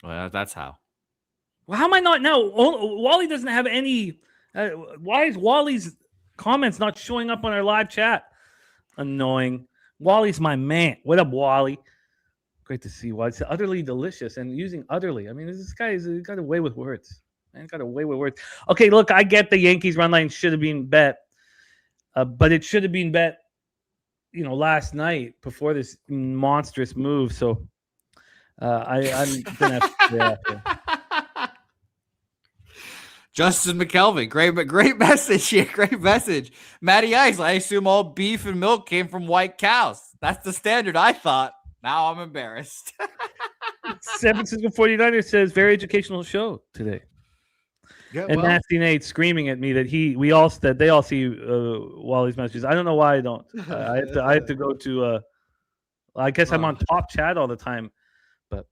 Well, that's how. Well, how am I not now? Wally doesn't have any. Why is Wally's comments not showing up on our live chat? Annoying. Wally's my man. What up, Wally? Great to see Wally. It's utterly delicious and using utterly. I mean, this guy's got away with words. Man, got away with words. Okay, look, I get the Yankees run line should have been bet, but it should have been bet. Last night before this monstrous move. So I'm gonna have to. Justin McKelvey, great message here. Great message. Matty Ice, I assume all beef and milk came from white cows. That's the standard, I thought. Now I'm embarrassed. San Francisco 49ers says very educational show today. Yeah, and Nasty Nate screaming at me that they all see Wally's messages. I don't know why I don't. I have to go to. I guess I'm on top chat all the time, but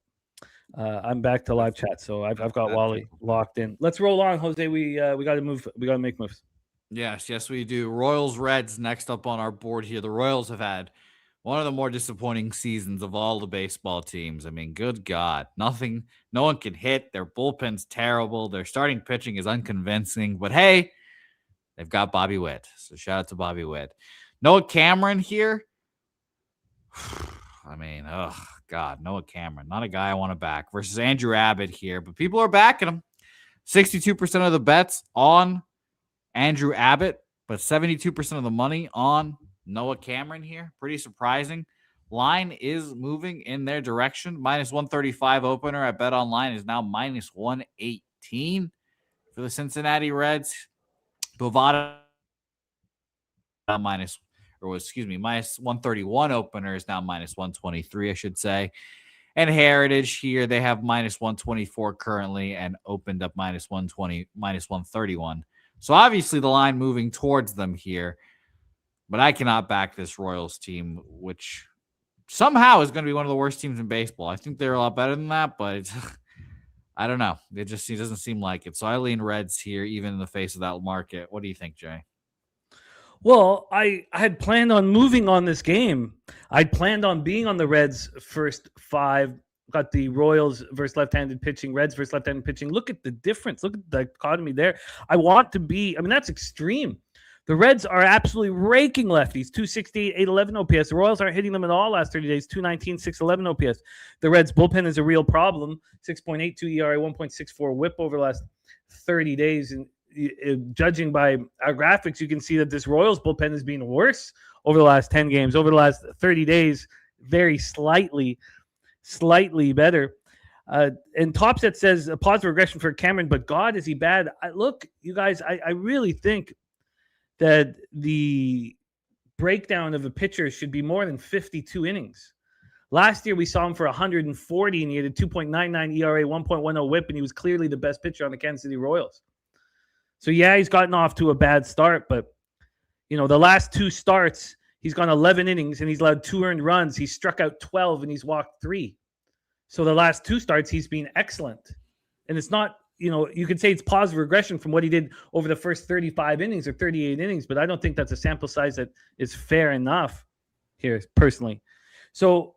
I'm back to live chat, so I've got Wally locked in. Let's roll on, Jose. We got to move. We got to make moves. Yes, we do. Royals Reds next up on our board here. The Royals have had one of the more disappointing seasons of all the baseball teams. I mean, good God, no one can hit. Their bullpen's terrible. Their starting pitching is unconvincing. But hey, they've got Bobby Witt. So shout out to Bobby Witt. Noah Cameron here. I mean, God, Noah Cameron, not a guy I want to back versus Andrew Abbott here. But people are backing him. 62% of the bets on Andrew Abbott, but 72% of the money on Noah Cameron here. Pretty surprising. Line is moving in their direction. Minus 135 opener at Bet Online is now minus 118 for the Cincinnati Reds. Bovada minus 131 opener is now minus 123, I should say. And Heritage here, they have minus 124 currently and opened up minus 120, minus 131. So obviously the line moving towards them here. But I cannot back this Royals team, which somehow is going to be one of the worst teams in baseball. I think they're a lot better than that, but I don't know. It doesn't seem like it. So I lean Reds here, even in the face of that market. What do you think, Jay? Well, I had planned on moving on this game. I'd planned on being on the Reds first five. Got the Royals versus left-handed pitching, Reds versus left-handed pitching. Look at the difference. Look at the dichotomy there. That's extreme. The Reds are absolutely raking lefties, 268, 811 OPS. The Royals aren't hitting them at all last 30 days, 219, 611 OPS. The Reds' bullpen is a real problem, 6.82 ERA, 1.64 whip over the last 30 days. And judging by our graphics, you can see that this Royals bullpen is being worse over the last 10 games. Over the last 30 days, very slightly better. And Topset says a positive regression for Cameron, but God, is he bad? Look, you guys, I really think that the breakdown of a pitcher should be more than 52 innings. Last year, we saw him for 140, and he had a 2.99 ERA, 1.10 whip, and he was clearly the best pitcher on the Kansas City Royals. So, yeah, he's gotten off to a bad start, but, the last two starts, he's gone 11 innings, and he's allowed 2 earned runs. He's struck out 12, and he's walked 3. So the last 2 starts, he's been excellent. And it's not, you could say it's positive regression from what he did over the first 35 innings or 38 innings, but I don't think that's a sample size that is fair enough here, personally. So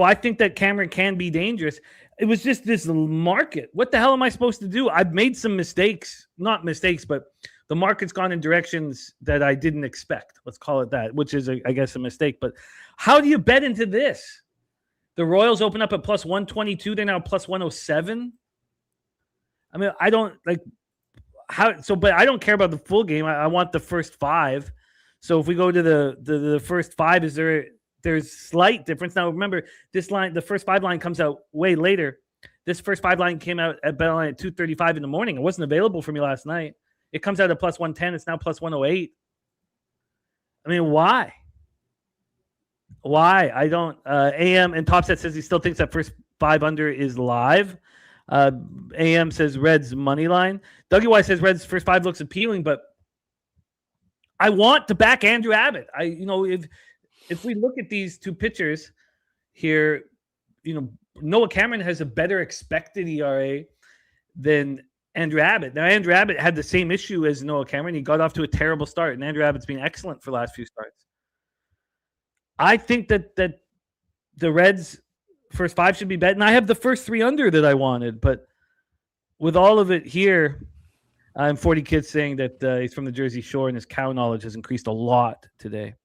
I think that Cameron can be dangerous. It was just this market. What the hell am I supposed to do? I've made some mistakes. Not mistakes, but the market's gone in directions that I didn't expect. Let's call it that, which is, I guess, a mistake. But how do you bet into this? The Royals open up at plus 122. They're now plus 107. I mean, I don't like how so, but I don't care about the full game. I want the first 5. So if we go to the first 5, there's slight difference. Now remember, this line, the first 5 line comes out way later. This first 5 line came out at BetOnline at 2:35 in the morning. It wasn't available for me last night. It comes out at plus 110. It's now plus 108. I mean, why? Why? I don't. AM and Topset says he still thinks that first 5 under is live. AM says Reds money line. Dougie Y says Reds first 5 looks appealing, but I want to back Andrew Abbott. If we look at these two pitchers here, Noah Cameron has a better expected ERA than Andrew Abbott. Now, Andrew Abbott had the same issue as Noah Cameron. He got off to a terrible start, and Andrew Abbott's been excellent for the last few starts. I think that the Reds' first 5 should be bet, and I have the first 3 under that I wanted. But with all of it here, I'm 40 Kids saying that he's from the Jersey Shore, and his cow knowledge has increased a lot today.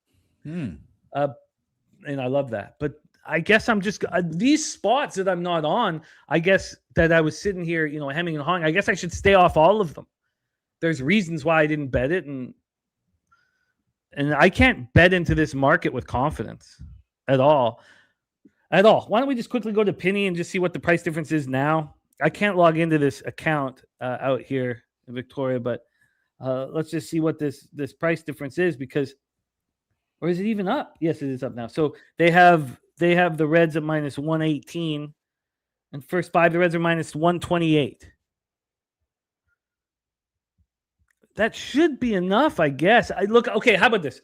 And I love that. But I guess I'm just these spots that I'm not on. I guess that I was sitting here, hemming and hawing. I guess I should stay off all of them. There's reasons why I didn't bet it, and I can't bet into this market with confidence at all. Why don't we just quickly go to Penny and just see what the price difference is now? I can't log into this account out here in Victoria, but let's just see what this price difference is, because, or is it even up? Yes, it is up now. So they have the Reds at minus 118, and first 5, the Reds are minus 128. That should be enough, I guess. Okay, how about this?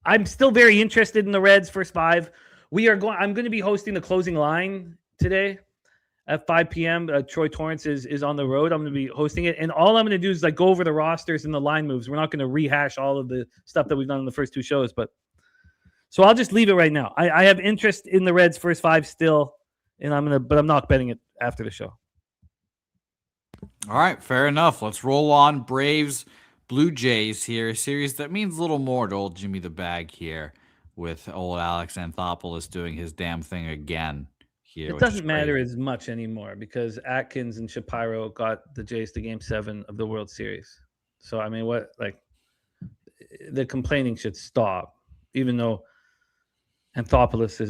I'm still very interested in the Reds first 5. I'm going to be hosting the closing line today at 5 p.m. Troy Torrance is on the road. I'm going to be hosting it, and all I'm going to do is go over the rosters and the line moves. We're not going to rehash all of the stuff that we've done in the first 2 shows, but so I'll just leave it right now. I have interest in the Reds first 5 still, and but I'm not betting it after the show. All right, fair enough. Let's roll on. Braves, Blue Jays here. A series that means a little more to old Jimmy the Bag here, with old Alex Anthopoulos doing his damn thing again here. It doesn't matter as much anymore because Atkins and Shapiro got the Jays to Game 7 of the World Series. So, I mean, the complaining should stop, even though Anthopoulos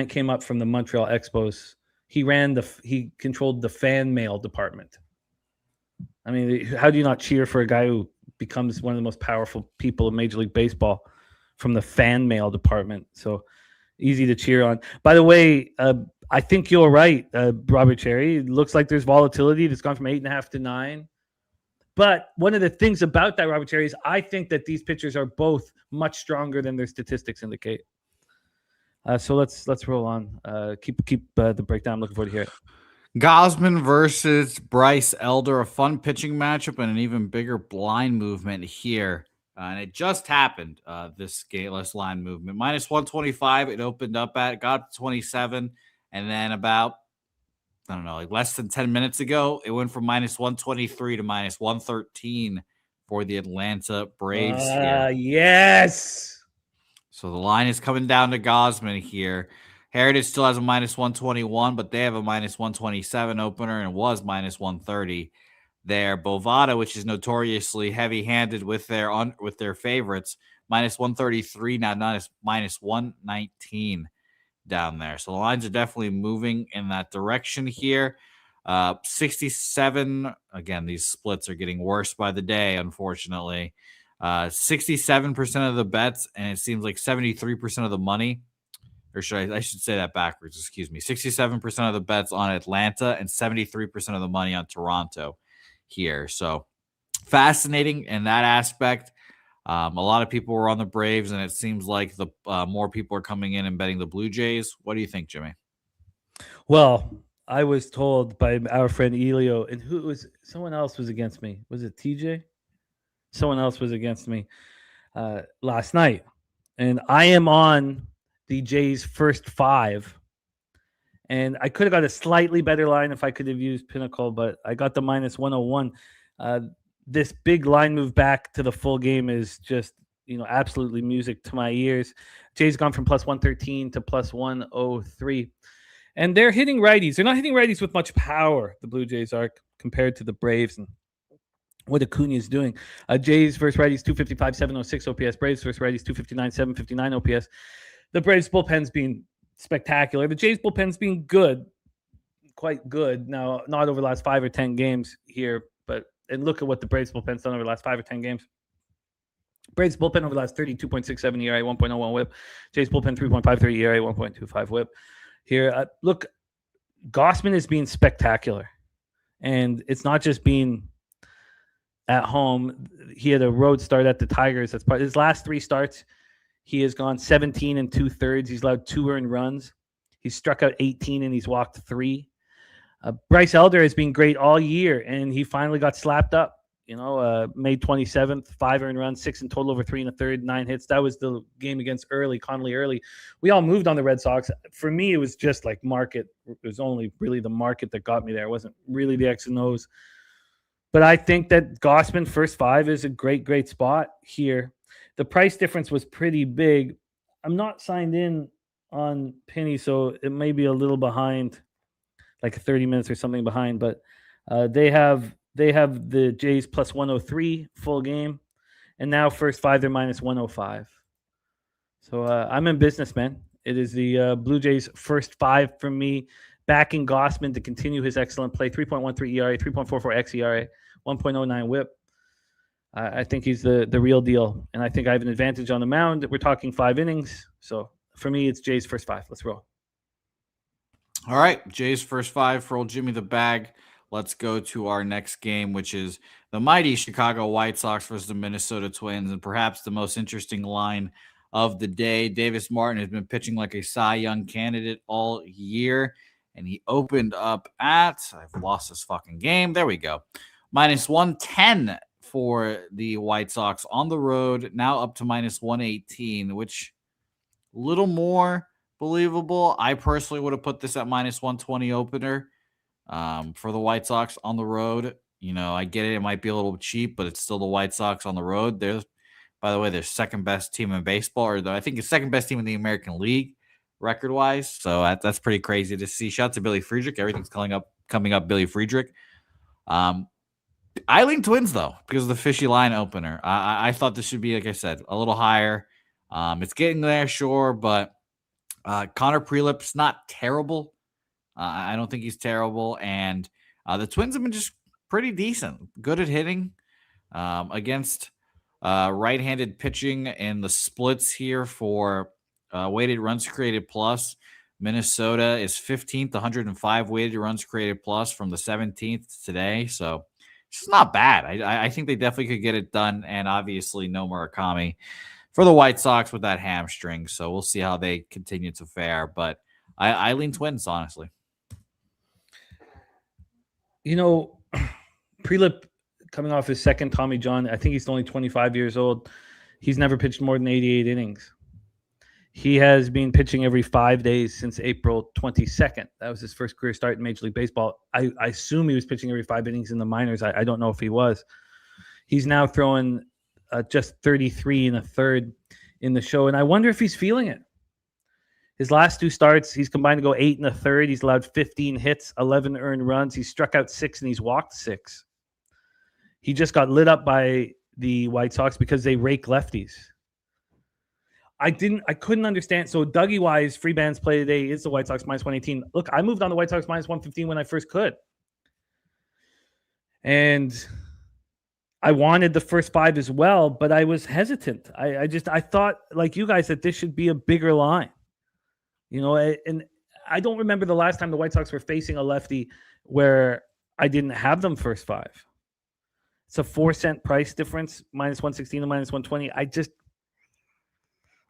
came up from the Montreal Expos. He controlled the fan mail department. I mean, how do you not cheer for a guy who becomes one of the most powerful people in Major League Baseball from the fan mail department? So easy to cheer on. By the way, I think you're right, Robert Cherry. It looks like there's volatility. It's gone from 8.5 to 9. But one of the things about that, Robert Cherry, is I think that these pitchers are both much stronger than their statistics indicate. So let's roll on. Keep the breakdown. I'm looking forward to hear it. Gausman versus Bryce Elder, a fun pitching matchup and an even bigger blind movement here. And it just happened, this gateless line movement. Minus 125, it opened up at, got 27. And then about, less than 10 minutes ago, it went from minus 123 to minus 113 for the Atlanta Braves here. Yes. So the line is coming down to Gausman here. Heritage still has a minus 121, but they have a minus 127 opener and was minus 130 there. Bovada, which is notoriously heavy-handed with their favorites, minus 133, now minus 119 down there. So the lines are definitely moving in that direction here. 67, again, these splits are getting worse by the day, unfortunately. 67% of the bets, and it seems like 73% of the money, or I should say that backwards, excuse me. 67% of the bets on Atlanta and 73% of the money on Toronto here. So fascinating in that aspect. A lot of people were on the Braves, and it seems like the more people are coming in and betting the Blue Jays. What do you think, Jimmy? Well, I was told by our friend Elio, and someone else was against me. Was it TJ? Someone else was against me last night. And I am on the Jays first 5. And I could have got a slightly better line if I could have used Pinnacle, but I got the minus 101. This big line move back to the full game is just, absolutely music to my ears. Jays gone from plus 113 to plus 103. And they're hitting righties. They're not hitting righties with much power, the Blue Jays are, compared to the Braves and what Acuna is doing. Jays versus righties, 255, 706 OPS. Braves versus righties, 259, 759 OPS. The Braves bullpen's being spectacular. The Jays bullpen's being good. quite good. Now, not over the last 5 or 10 games here, and look at what the Braves bullpen's done over the last 5 or 10 games. Braves bullpen over the last 32.67 ERA, 1.01 whip. Jays bullpen 3.53 ERA, 1.25 whip. Here, look, Gausman is being spectacular. And it's not just being at home. He had a road start at the Tigers. That's part his last 3 starts. He has gone 17 2/3. He's allowed 2 earned runs. He's struck out 18 and he's walked 3. Bryce Elder has been great all year, and he finally got slapped up. May 27th, 5 earned runs, 6 in total over 3 1/3, 9 hits. That was the game against Connolly early. We all moved on the Red Sox. For me, it was just like market. It was only really the market that got me there. It wasn't really the X and O's. But I think that Gausman first 5 is a great, great spot here. The price difference was pretty big. I'm not signed in on Penny, so it may be a little behind, like 30 minutes or something behind. But they have the Jays plus 103 full game, and now first 5 they're minus 105. So I'm in business, man. It is the Blue Jays first 5 for me, backing Gausman to continue his excellent play. 3.13 ERA, 3.44 xERA, 1.09 WHIP. I think he's the real deal, and I think I have an advantage on the mound. We're talking 5 innings, so for me, it's Jays first 5. Let's roll. All right, Jays first 5 for old Jimmy the Bag. Let's go to our next game, which is the mighty Chicago White Sox versus the Minnesota Twins, and perhaps the most interesting line of the day. Davis Martin has been pitching like a Cy Young candidate all year, and he opened up at, I've lost this fucking game. There we go. Minus 110 for the White Sox on the road, now up to minus 118, which a little more believable. I personally would have put this at minus 120 opener for the White Sox on the road. I get it. It might be a little cheap, but it's still the White Sox on the road. By the way, they're second best team in baseball, or I think it's second best team in the American League record-wise. So that's pretty crazy to see. Shout out to Billy Friedrich. Everything's coming up Billy Friedrich. I lean Twins, though, because of the fishy line opener. I thought this should be, like I said, a little higher. It's getting there, sure, but Connor Prelip's not terrible. I don't think he's terrible. And the Twins have been just pretty decent, good at hitting against right-handed pitching in the splits here for weighted runs created plus. Minnesota is 15th, 105 weighted runs created plus from the 17th today. So it's not bad. I think they definitely could get it done. And obviously no Murakami for the White Sox with that hamstring. So we'll see how they continue to fare. But I lean Twins, honestly. Prelip coming off his second Tommy John. I think he's only 25 years old. He's never pitched more than 88 innings. He has been pitching every 5 days since April 22nd. That was his first career start in Major League Baseball. I assume he was pitching every 5 innings in the minors. I don't know if he was. He's now throwing just 33 1/3 in the show, and I wonder if he's feeling it. His last 2 starts, he's combined to go 8 1/3. He's allowed 15 hits, 11 earned runs. He's struck out 6 and he's walked 6. He just got lit up by the White Sox because they rake lefties. I couldn't understand. So Dougie Wise, free bands play today is the White Sox minus 118. Look, I moved on the White Sox minus 115 when I first could. And I wanted the first 5 as well, but I was hesitant. I thought, like you guys, that this should be a bigger line. And I don't remember the last time the White Sox were facing a lefty where I didn't have them first 5. It's a 4-cent price difference, minus 116 to minus 120.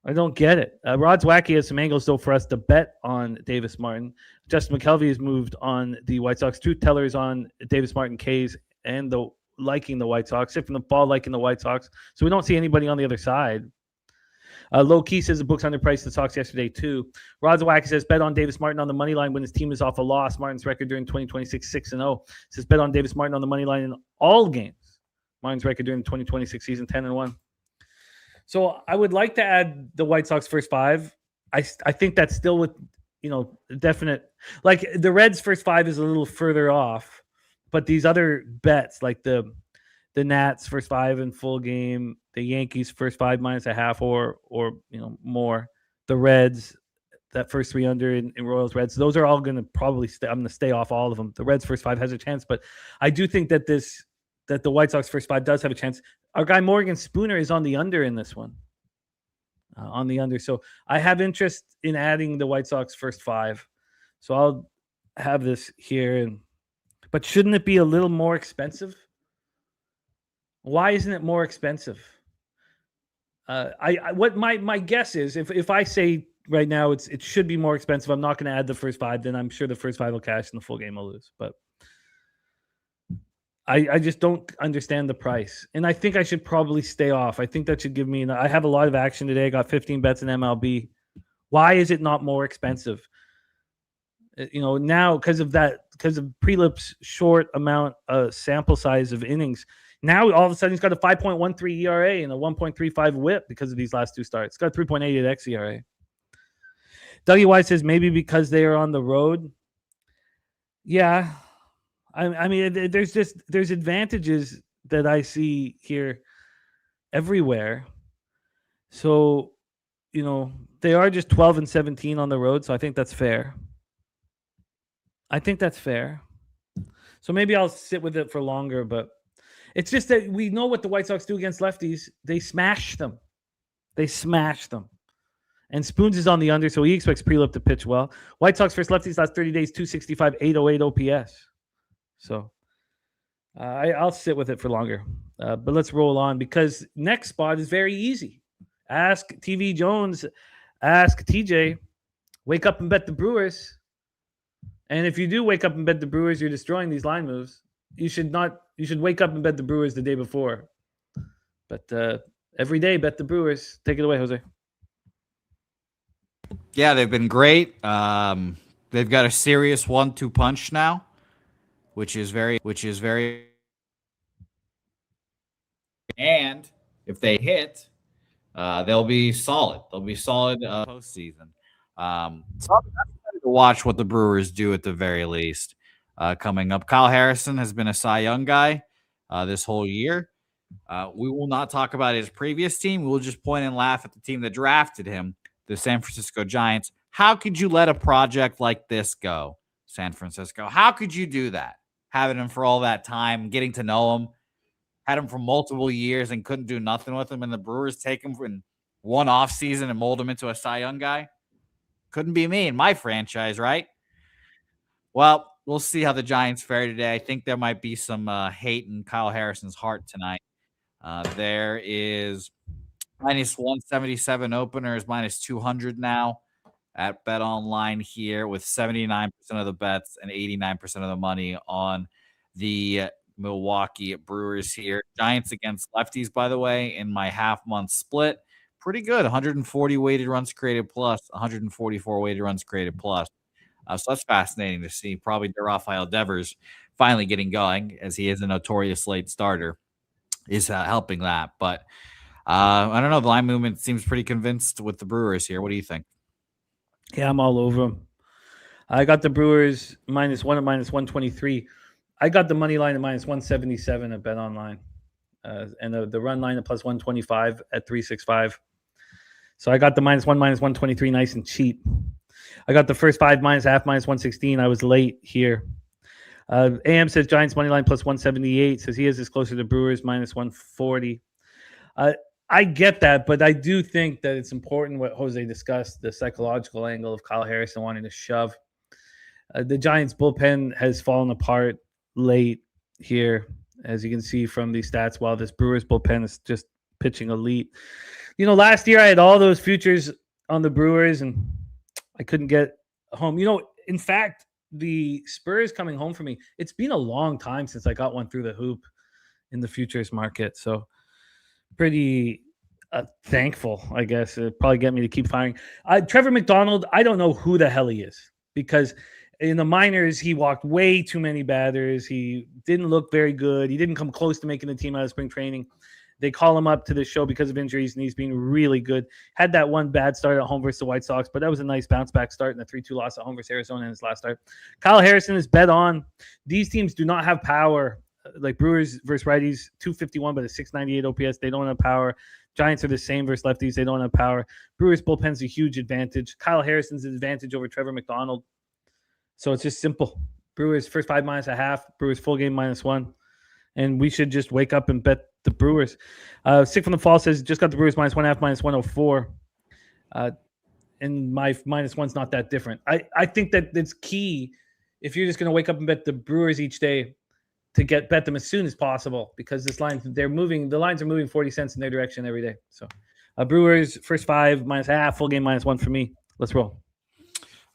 I don't get it. Rod's Wacky has some angles, though, for us to bet on Davis Martin. Justin McKelvey has moved on the White Sox. Truth Tellers on Davis Martin, K's, and liking the White Sox. Siphon the ball liking the White Sox. So we don't see anybody on the other side. Low Key says the book's underpriced the Sox yesterday, too. Rod's Wacky says bet on Davis Martin on the money line when his team is off a loss. Martin's record during 2026, 6-0. Says bet on Davis Martin on the money line in all games. Martin's record during the 2026 season, 10-1. So I would like to add the White Sox first 5. I think that's still with, definite. Like the Reds first 5 is a little further off, but these other bets like the Nats first 5 in full game, the Yankees first 5 minus a half or more, the Reds that first 3 under in Royals Reds. Those are all going to probably stay. I'm going to stay off all of them. The Reds first 5 has a chance, but I do think that the White Sox first 5 does have a chance. Our guy Morgan Spooner is on the under in this one. On the under. So I have interest in adding the White Sox first 5. So I'll have this here. But shouldn't it be a little more expensive? Why isn't it more expensive? What my guess is, if I say right now it should be more expensive, I'm not going to add the first 5, then I'm sure the first 5 will cash and the full game will lose. But I just don't understand the price. And I think I should probably stay off. I think that should give me, I have a lot of action today. I got 15 bets in MLB. Why is it not more expensive? Now because of Prelip's short amount sample size of innings, now all of a sudden he's got a 5.13 ERA and a 1.35 WHIP because of these last 2 starts. He's got 3.88 xERA. WY says maybe because they are on the road. Yeah. I mean, there's advantages that I see here everywhere. So, they are just 12 and 17 on the road. So I think that's fair. So maybe I'll sit with it for longer, but it's just that we know what the White Sox do against lefties. They smash them. And Spoons is on the under, so he expects Prelip to pitch well. White Sox versus lefties last 30 days, 265, 808 OPS. So I'll sit with it for longer. But let's roll on because next spot is very easy. Ask TV Jones, ask TJ, wake up and bet the Brewers. And if you do wake up and bet the Brewers, you're destroying these line moves. You should wake up and bet the Brewers the day before. But every day, bet the Brewers. Take it away, Jose. Yeah, they've been great. They've got a serious 1-2 punch now, which is very. And if they hit, they'll be solid. Postseason. So I'm excited to watch what the Brewers do at the very least. Coming up, Kyle Harrison has been a Cy Young guy this whole year. We will not talk about his previous team. We will just point and laugh at the team that drafted him, the San Francisco Giants. How could you let a project like this go, San Francisco? How could you do that? Having him for all that time, getting to know him, had him for multiple years and couldn't do nothing with him, and the Brewers take him in one offseason and mold him into a Cy Young guy? Couldn't be me in my franchise, right? Well, we'll see how the Giants fare today. I think there might be some hate in Kyle Harrison's heart tonight. There is minus 177 openers, minus 200 now at Bet Online here with 79% of the bets and 89% of the money on the Milwaukee Brewers here. Giants against lefties, by the way, in my half-month split. Pretty good. 140 weighted runs created plus, 144 weighted runs created plus. So that's fascinating to see. Probably Rafael Devers finally getting going, as he is a notorious late starter, is helping that. But I don't know. The line movement seems pretty convinced with the Brewers here. What do you think? Yeah, I'm all over them. I got the Brewers -1 at -123. I got the money line at -177 at Bet Online. And the run line at +125 at 365. So I got the -1, -123 nice and cheap. I got the first 5 -half, -116. I was late here. AM says Giants money line +178. Says he is as closer to Brewers -140. I get that, but I do think that it's important what Jose discussed, the psychological angle of Kyle Harrison wanting to shove. The Giants bullpen has fallen apart late here, as you can see from these stats, while this Brewers bullpen is just pitching elite. Last year I had all those futures on the Brewers, and I couldn't get home. In fact, the Spurs coming home for me, it's been a long time since I got one through the hoop in the futures market. So pretty thankful, I guess. It'll probably get me to keep firing. Trevor McDonald, I don't know who the hell he is, because in the minors, he walked way too many batters. He didn't look very good. He didn't come close to making the team out of spring training. They call him up to the show because of injuries, and he's been really good. Had that one bad start at home versus the White Sox, but that was a nice bounce-back start in the 3-2 loss at home versus Arizona in his last start. Kyle Harrison is bet on. These teams do not have power. Like Brewers versus righties, 251, but a 698 OPS. They don't have power. Giants are the same versus lefties. They don't have power. Brewers bullpen's a huge advantage. Kyle Harrison's an advantage over Trevor McDonald. So it's just simple. Brewers first 5 minus a half. Brewers full game -1. And we should just wake up and bet the Brewers. Sick from the Fall says just got the Brewers -1.5 -104. And my -1's not that different. I think that it's key if you're just going to wake up and bet the Brewers each day to bet them as soon as possible, because the lines are moving 40 cents in their direction every day. So Brewers first 5 -1/2, full game -1 for me. Let's roll.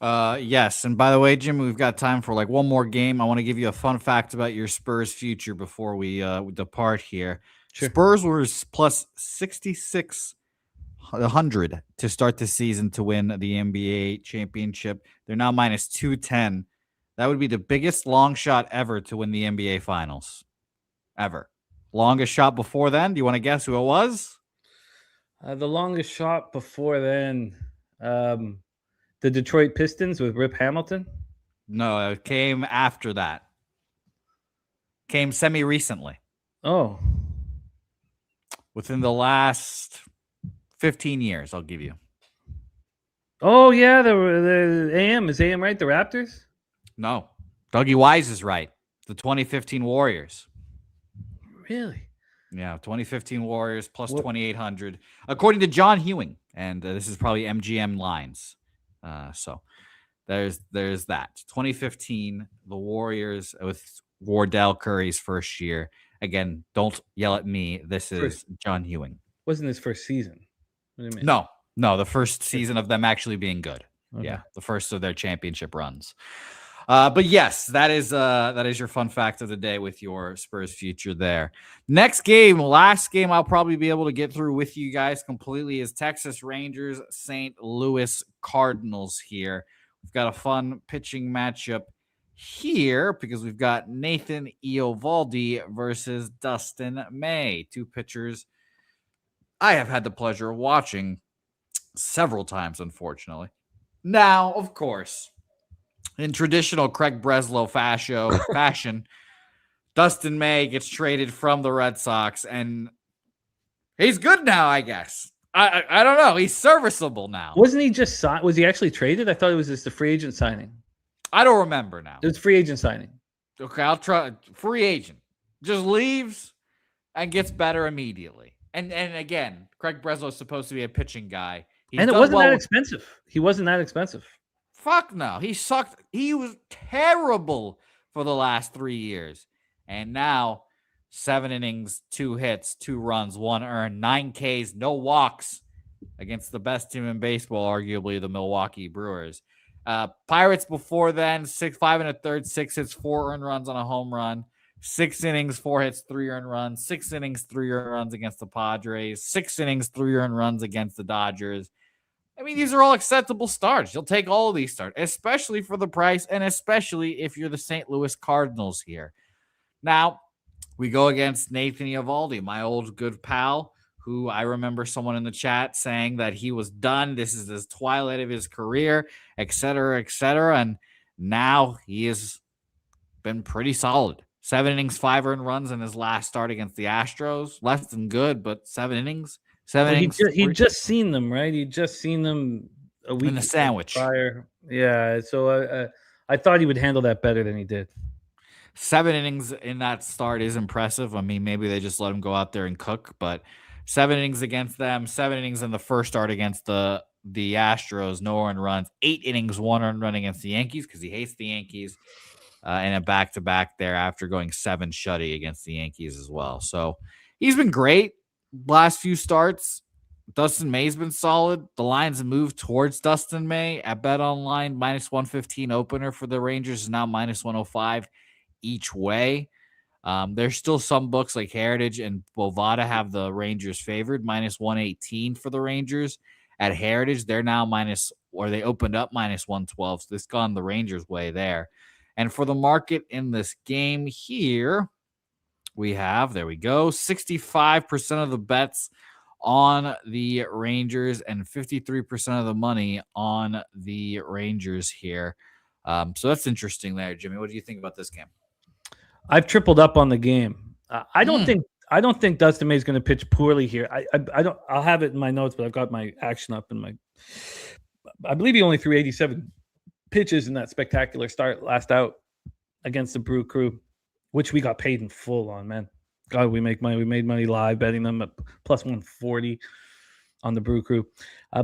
Yes. And by the way, Jim, we've got time for like one more game. I want to give you a fun fact about your Spurs future before we depart here. Sure. Spurs were plus 6,600 to start the season to win the NBA championship. They're now -210. That would be the biggest long shot ever to win the NBA finals ever. Longest shot before then. Do you want to guess who it was? The longest shot before then, the Detroit Pistons with Rip Hamilton? No, it came after that. Came semi-recently. Oh. Within the last 15 years, I'll give you. Oh, yeah, the AM. Is AM right? The Raptors? No. Dougie Wise is right. The 2015 Warriors. Really? Yeah, 2015 Warriors plus 2,800. According to John Hewing. And this is probably MGM lines. So there's that. 2015, the Warriors with Wardell Curry's first year. Again, don't yell at me. This is John Hewing. Wasn't his first season? What do you mean? No, the first season of them actually being good. Okay. Yeah, the first of their championship runs. But yes, that is your fun fact of the day with your Spurs future there. Next game, last game I'll probably be able to get through with you guys completely is Texas Rangers, St. Louis Cardinals here. We've got a fun pitching matchup here because we've got Nathan Eovaldi versus Dustin May, two pitchers I have had the pleasure of watching several times, unfortunately. Now, of course, in traditional Craig Breslow fashion, Dustin May gets traded from the Red Sox, and he's good now, I guess. I don't know. He's serviceable now. Wasn't he just signed? Was he actually traded? I thought it was just a free agent signing. I don't remember now. It was free agent signing. Okay, I'll try. Free agent. Just leaves and gets better immediately. And again, Craig Breslow is supposed to be a pitching guy. And it wasn't that expensive. He wasn't that expensive. Fuck no. He sucked. He was terrible for the last 3 years. And now, 7 innings, 2 hits, 2 runs, 1 earned, 9 Ks, no walks against the best team in baseball, arguably the Milwaukee Brewers. Pirates before then, 5 1/3, 6 hits, 4 earned runs on a home run. 6 innings, 4 hits, 3 earned runs. 6 innings, 3 earned runs against the Padres. 6 innings, 3 earned runs against the Dodgers. I mean, these are all acceptable starts. You'll take all of these starts, especially for the price and especially if you're the St. Louis Cardinals here. Now, we go against Nathan Eovaldi, my old good pal, who I remember someone in the chat saying that he was done. This is the twilight of his career, et cetera, et cetera. And now he has been pretty solid. 7 innings, 5 earned runs in his last start against the Astros. Less than good, but 7 innings. He'd just seen them, right? He'd just seen them a week in the sandwich prior. Yeah, so I thought he would handle that better than he did. 7 innings in that start is impressive. I mean, maybe they just let him go out there and cook, but 7 innings against them, 7 innings in the first start against the Astros, no earned runs, 8 innings, 1 earned run against the Yankees because he hates the Yankees, and a back-to-back there after going 7 shutty against the Yankees as well. So he's been great. Last few starts, Dustin May's been solid. The lines have moved towards Dustin May at BetOnline. -115 opener for the Rangers is now -105 each way. There's still some books like Heritage and Bovada have the Rangers favored, -118 for the Rangers. At Heritage, they're now they opened up -112. So this gone the Rangers' way there. And for the market in this game here, we have, there we go, 65% of the bets on the Rangers and 53% of the money on the Rangers here. So that's interesting there, Jimmy. What do you think about this game? I've tripled up on the game. I don't I don't think Dustin May is going to pitch poorly here. I don't. I'll have it in my notes, but I've got my action up in my. I believe he only threw 87 pitches in that spectacular start last out against the Brew Crew, which we got paid in full on. Man, God, we make money. We made money live betting them at plus 140 on the Brew Crew.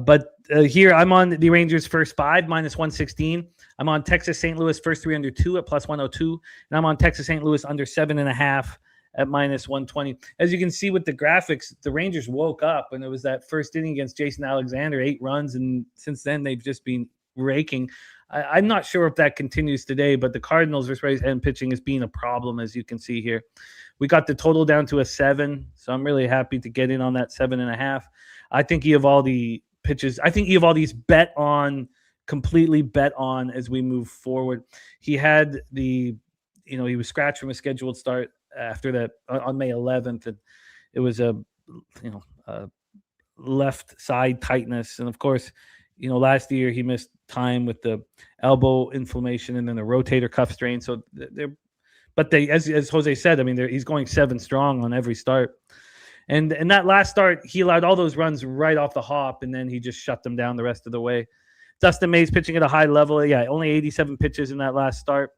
But here I'm on the Rangers first 5 minus 116. I'm on Texas St. Louis first 3 under 2 at plus 102, and I'm on Texas St. Louis under 7.5 at minus 120. As you can see with the graphics, the Rangers woke up, and it was that first inning against Jason Alexander, 8 runs, and since then they've just been raking. I'm not sure if that continues today, but the Cardinals' right-hand pitching is being a problem, as you can see here. We got the total down to a 7, so I'm really happy to get in on that 7.5. I think Eovaldi pitches. I think Eovaldi's completely bet on as we move forward. He had he was scratched from a scheduled start after that on May 11th, and it was a left side tightness, and of course, last year he missed time with the elbow inflammation and then the rotator cuff strain. So as Jose said, I mean, he's going 7 strong on every start, and that last start he allowed all those runs right off the hop, and then he just shut them down the rest of the way. Dustin May's pitching at a high level. Yeah, only 87 pitches in that last start.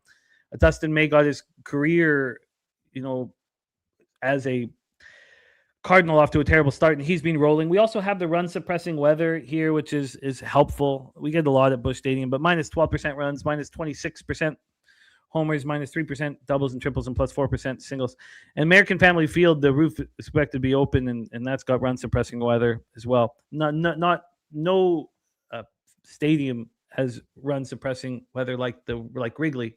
Dustin May got his career, as a Cardinal off to a terrible start, and he's been rolling. We also have the run-suppressing weather here, which is helpful. We get a lot at Busch Stadium, but minus 12% runs, minus 26% homers, minus 3% doubles and triples, and plus 4% singles. And American Family Field, the roof is expected to be open, and that's got run-suppressing weather as well. No stadium has run-suppressing weather like Wrigley.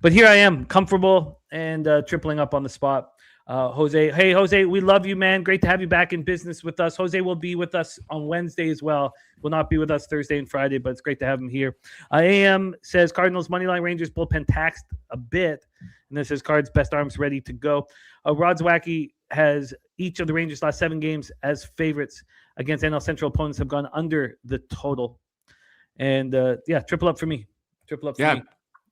But here I am, comfortable and tripling up on the spot. Jose, hey Jose, we love you, man. Great to have you back in business with us. Jose will be with us on Wednesday as well. Will not be with us Thursday and Friday, but it's great to have him here. AM says Cardinals moneyline, Rangers bullpen taxed a bit, and this says Cards best arms ready to go. Rod's Wacky has each of the Rangers' last 7 games as favorites against NL Central opponents have gone under the total, and triple up for me. Triple up for me.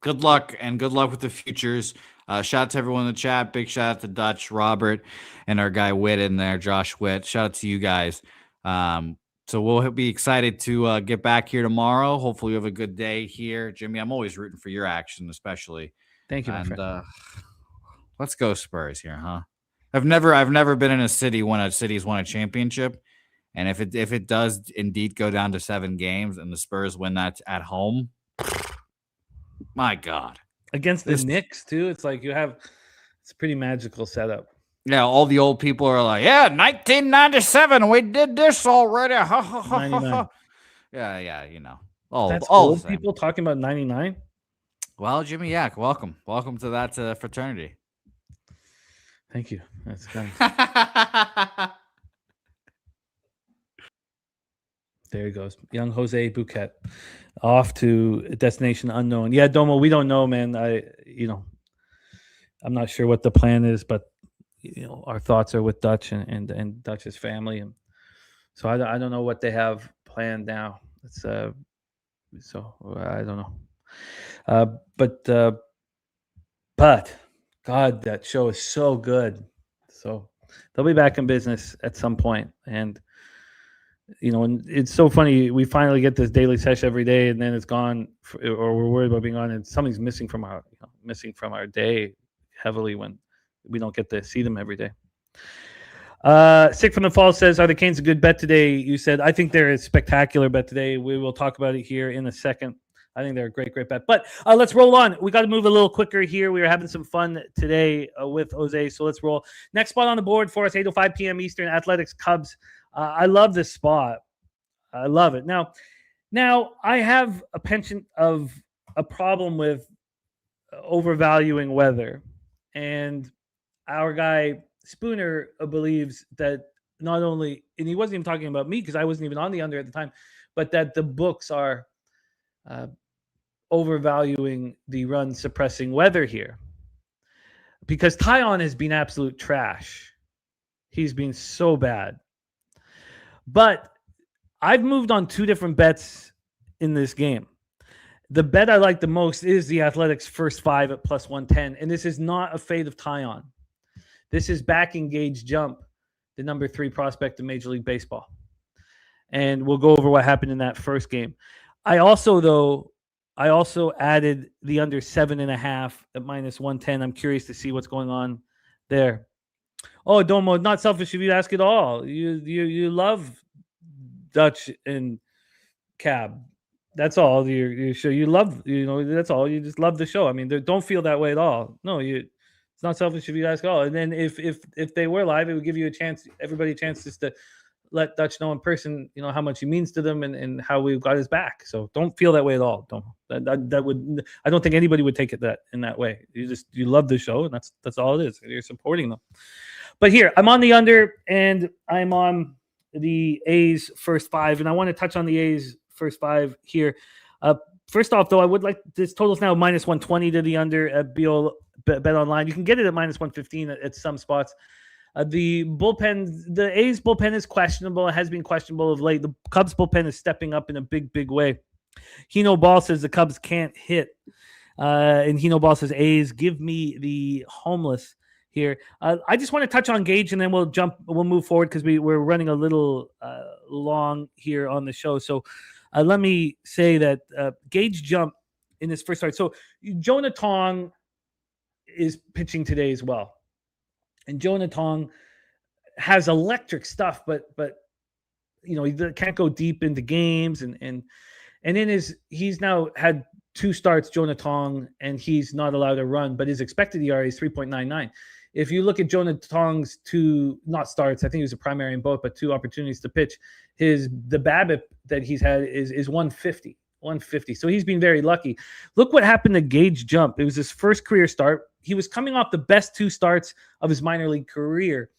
Good luck, and good luck with the futures. Shout out to everyone in the chat. Big shout out to Dutch, Robert, and our guy Witt in there, Josh Witt. Shout out to you guys. So we'll be excited to get back here tomorrow. Hopefully you have a good day here. Jimmy, I'm always rooting for your action, especially. Thank you, my friend. Let's go Spurs here, huh? I've never been in a city when a city's won a championship. And if it does indeed go down to 7 games and the Spurs win that at home, my God. Against the Knicks, too. It's like it's a pretty magical setup. Yeah, all the old people are like, 1997, we did this already. Ha, ha, ha, 99. Yeah, That's all old people talking about 99? Well, Jimmy Yak, welcome. Welcome to that fraternity. Thank you. That's kind There he goes. Young Jose Bouquet off to a destination unknown. Yeah, Domo, we don't know, man. I'm not sure what the plan is, but our thoughts are with Dutch and Dutch's family, and so I don't know what they have planned now. It's so I don't know. But God, that show is so good. So they'll be back in business at some point, and and it's so funny. We finally get this daily session every day, and then it's gone, or we're worried about being on, and something's missing from our day heavily when we don't get to see them every day. Sick from the Fall says, "Are the Canes a good bet today?" You said, "I think they're a spectacular bet today." We will talk about it here in a second. I think they're a great bet. But let's roll on. We got to move a little quicker here. We are having some fun today with Jose, so let's roll. Next spot on the board for us, 8:05 p.m. Eastern, Athletics Cubs. I love this spot. I love it. Now I have a penchant of a problem with overvaluing weather, and our guy Spooner believes that not only, and he wasn't even talking about me because I wasn't even on the under at the time, but that the books are overvaluing the run suppressing weather here, because Tyon has been absolute trash. He's been so bad. But I've moved on 2 different bets in this game. The bet I like the most is the Athletics first 5 at plus 110. And this is not a fade of Tyon. This is backing Gage Jump, the number 3 prospect in Major League Baseball. And we'll go over what happened in that first game. I also added the under 7.5 at -110. I'm curious to see what's going on there. Oh, Domo, not selfish if you ask at all. You love Dutch and Cab. That's all. You show you love. That's all. You just love the show. I mean, don't feel that way at all. No, it's not selfish if you ask at all. And then if they were live, it would give you a chance. Everybody a chance just to let Dutch know in person, how much he means to them and how we've got his back. So don't feel that way at all. Don't. That would. I don't think anybody would take it in that way. You love the show, and that's all it is. You're supporting them. But here, I'm on the under, and I'm on the A's first 5, and I want to touch on the A's first 5 here. First off, though, I would like this total's now -120 to the under at Bet Online. You can get it at -115 at some spots. The A's bullpen is questionable. It has been questionable of late. The Cubs bullpen is stepping up in a big, big way. Hino Ball says the Cubs can't hit. And Hino Ball says, A's, give me the homeless here. I just want to touch on Gage, and then we'll move forward because we're running a little long here on the show. So let me say that Gage Jump in his first start. So Jonah Tong is pitching today as well. And Jonah Tong has electric stuff, but he can't go deep into games, and he's now had 2 starts, Jonah Tong, and he's not allowed to run, but his expected ERA is 3.99. If you look at Jonah Tong's 2 not starts, I think he was a primary in both, but 2 opportunities to pitch, the BABIP that he's had is 150. 150. So he's been very lucky. Look what happened to Gage Jump. It was his first career start. He was coming off the best 2 starts of his minor league career.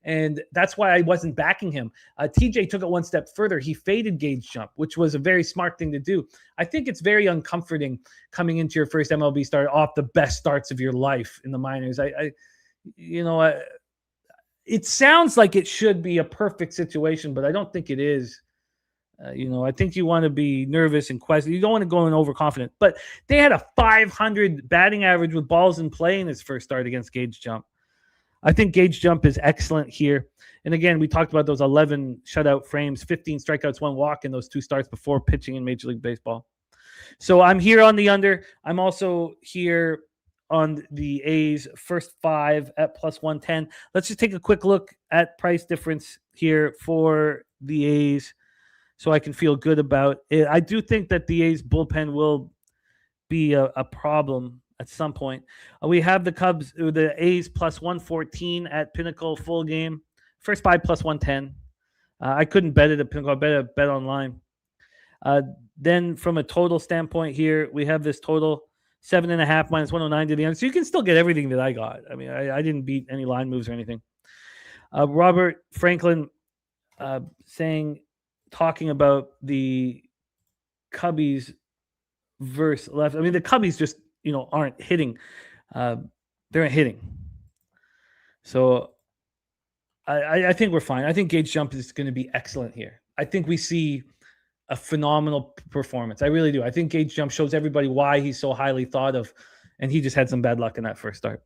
And that's why I wasn't backing him. TJ took it one step further. He faded Gage Jump, which was a very smart thing to do. I think it's very uncomforting coming into your first MLB start off the best starts of your life in the minors. It sounds like it should be a perfect situation, but I don't think it is. I think you want to be nervous and question. You don't want to go in overconfident. But they had a 500 batting average with balls in play in his first start against Gage Jump. I think Gage Jump is excellent here. And again, we talked about those 11 shutout frames, 15 strikeouts, 1 walk in those 2 starts before pitching in Major League Baseball. So I'm here on the under. I'm also here on the A's first 5 at +110. Let's just take a quick look at price difference here for the A's, so I can feel good about it. I do think that the A's bullpen will be a problem at some point. We have the A's +114 at Pinnacle full game. First 5 +110. I couldn't bet it at Pinnacle. I bet online. Then from a total standpoint here, we have this total 7.5 -109 to the under. So you can still get everything that I got. I mean, I didn't beat any line moves or anything. Robert Franklin talking about the Cubbies versus left. I mean, the Cubbies just, aren't hitting. They're hitting. So I think we're fine. I think Gage Jump is going to be excellent here. I think we see a phenomenal performance. I really do. I think Gage Jump shows everybody why he's so highly thought of, and he just had some bad luck in that first start.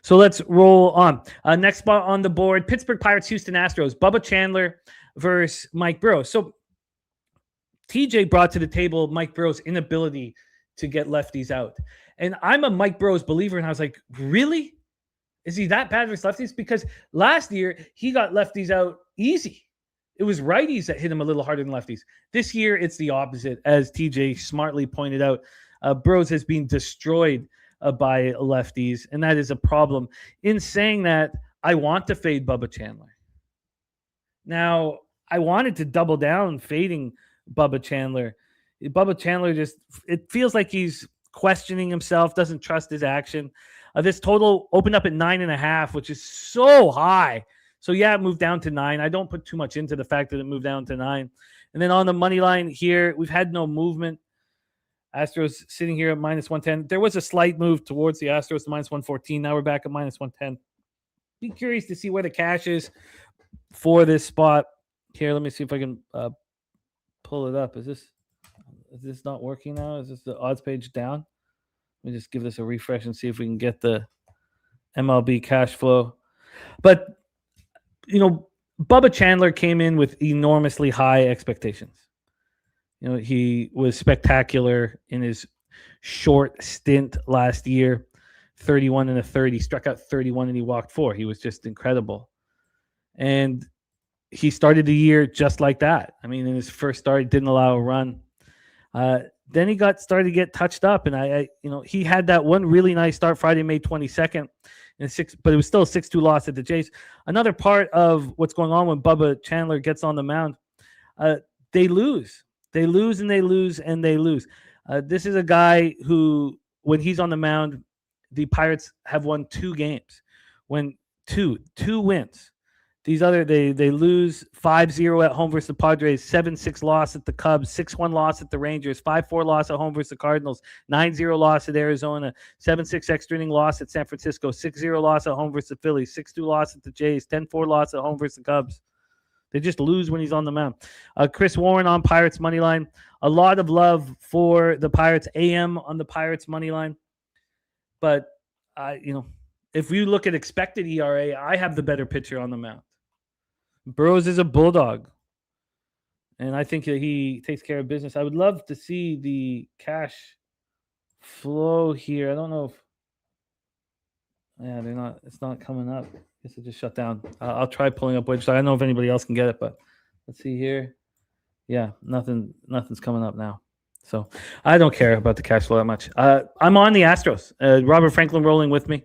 So let's roll on. Next spot on the board, Pittsburgh Pirates, Houston Astros, Bubba Chandler versus Mike Burrows. So TJ brought to the table Mike Burrows' inability to get lefties out. And I'm a Mike Burrows believer, and I was like, really? Is he that bad versus lefties? Because last year, he got lefties out easy. It was righties that hit him a little harder than lefties. This year, it's the opposite, as TJ smartly pointed out. Burrows has been destroyed by lefties, and that is a problem. In saying that, I want to fade Bubba Chandler. Now, I wanted to double down fading Bubba Chandler. Bubba Chandler it feels like he's questioning himself, doesn't trust his action. This total opened up at 9.5, which is so high. So yeah, it moved down to 9. I don't put too much into the fact that it moved down to 9. And then on the money line here, we've had no movement. Astros sitting here at -110. There was a slight move towards the Astros to -114. Now we're back at -110. Be curious to see where the cash is for this spot here. Let me see if I can pull it up. Is this not working now? Is this the odds page down? Let me just give this a refresh and see if we can get the MLB cash flow. But, Bubba Chandler came in with enormously high expectations. He was spectacular in his short stint last year, 31 and a third. He struck out 31 and he walked 4. He was just incredible. And he started the year just like that. I mean, in his first start, he didn't allow a run. Then he started to get touched up, and he had that one really nice start Friday, May 22nd, but it was still a 6-2 loss at the Jays. Another part of what's going on when Bubba Chandler gets on the mound, they lose. They lose and they lose and they lose. This is a guy who, when he's on the mound, the Pirates have won 2 games. When two wins. These they lose 5-0 at home versus the Padres, 7-6 loss at the Cubs, 6-1 loss at the Rangers, 5-4 loss at home versus the Cardinals, 9-0 loss at Arizona, 7-6 extra inning loss at San Francisco, 6-0 loss at home versus the Phillies, 6-2 loss at the Jays, 10-4 loss at home versus the Cubs. They just lose when he's on the mound. Chris Warren on Pirates money line. A lot of love for the Pirates. AM on the Pirates money line. But if you look at expected ERA, I have the better pitcher on the mound. Burrows is a bulldog, and I think that he takes care of business. I would love to see the cash flow here. I don't know if they're not. It's not coming up. I guess it just shut down. I'll try pulling up website. I don't know if anybody else can get it, but let's see here. Yeah, nothing's coming up now. So I don't care about the cash flow that much. I'm on the Astros. Robert Franklin rolling with me,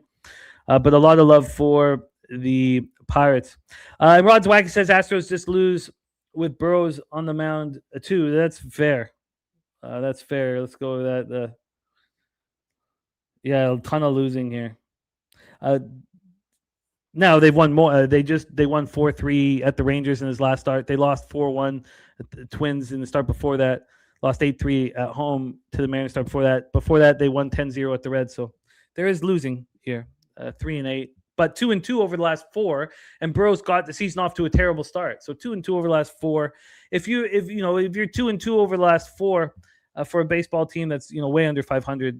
but a lot of love for the Pirates. Rod Zwack says Astros just lose with Burrows on the mound too. That's fair. Let's go with that. A ton of losing here. Now they've won more. They won 4-3 at the Rangers in his last start. They lost 4-1 at the Twins in the start before that. Lost 8-3 at home to the Mariners start before that. Before that, they won 10-0 at the Reds. So there is losing here. 3-8. But 2-2 over the last 4, and Burrows got the season off to a terrible start. So 2-2 over the last 4. If you're 2-2 over the last 4 for a baseball team that's way under 500,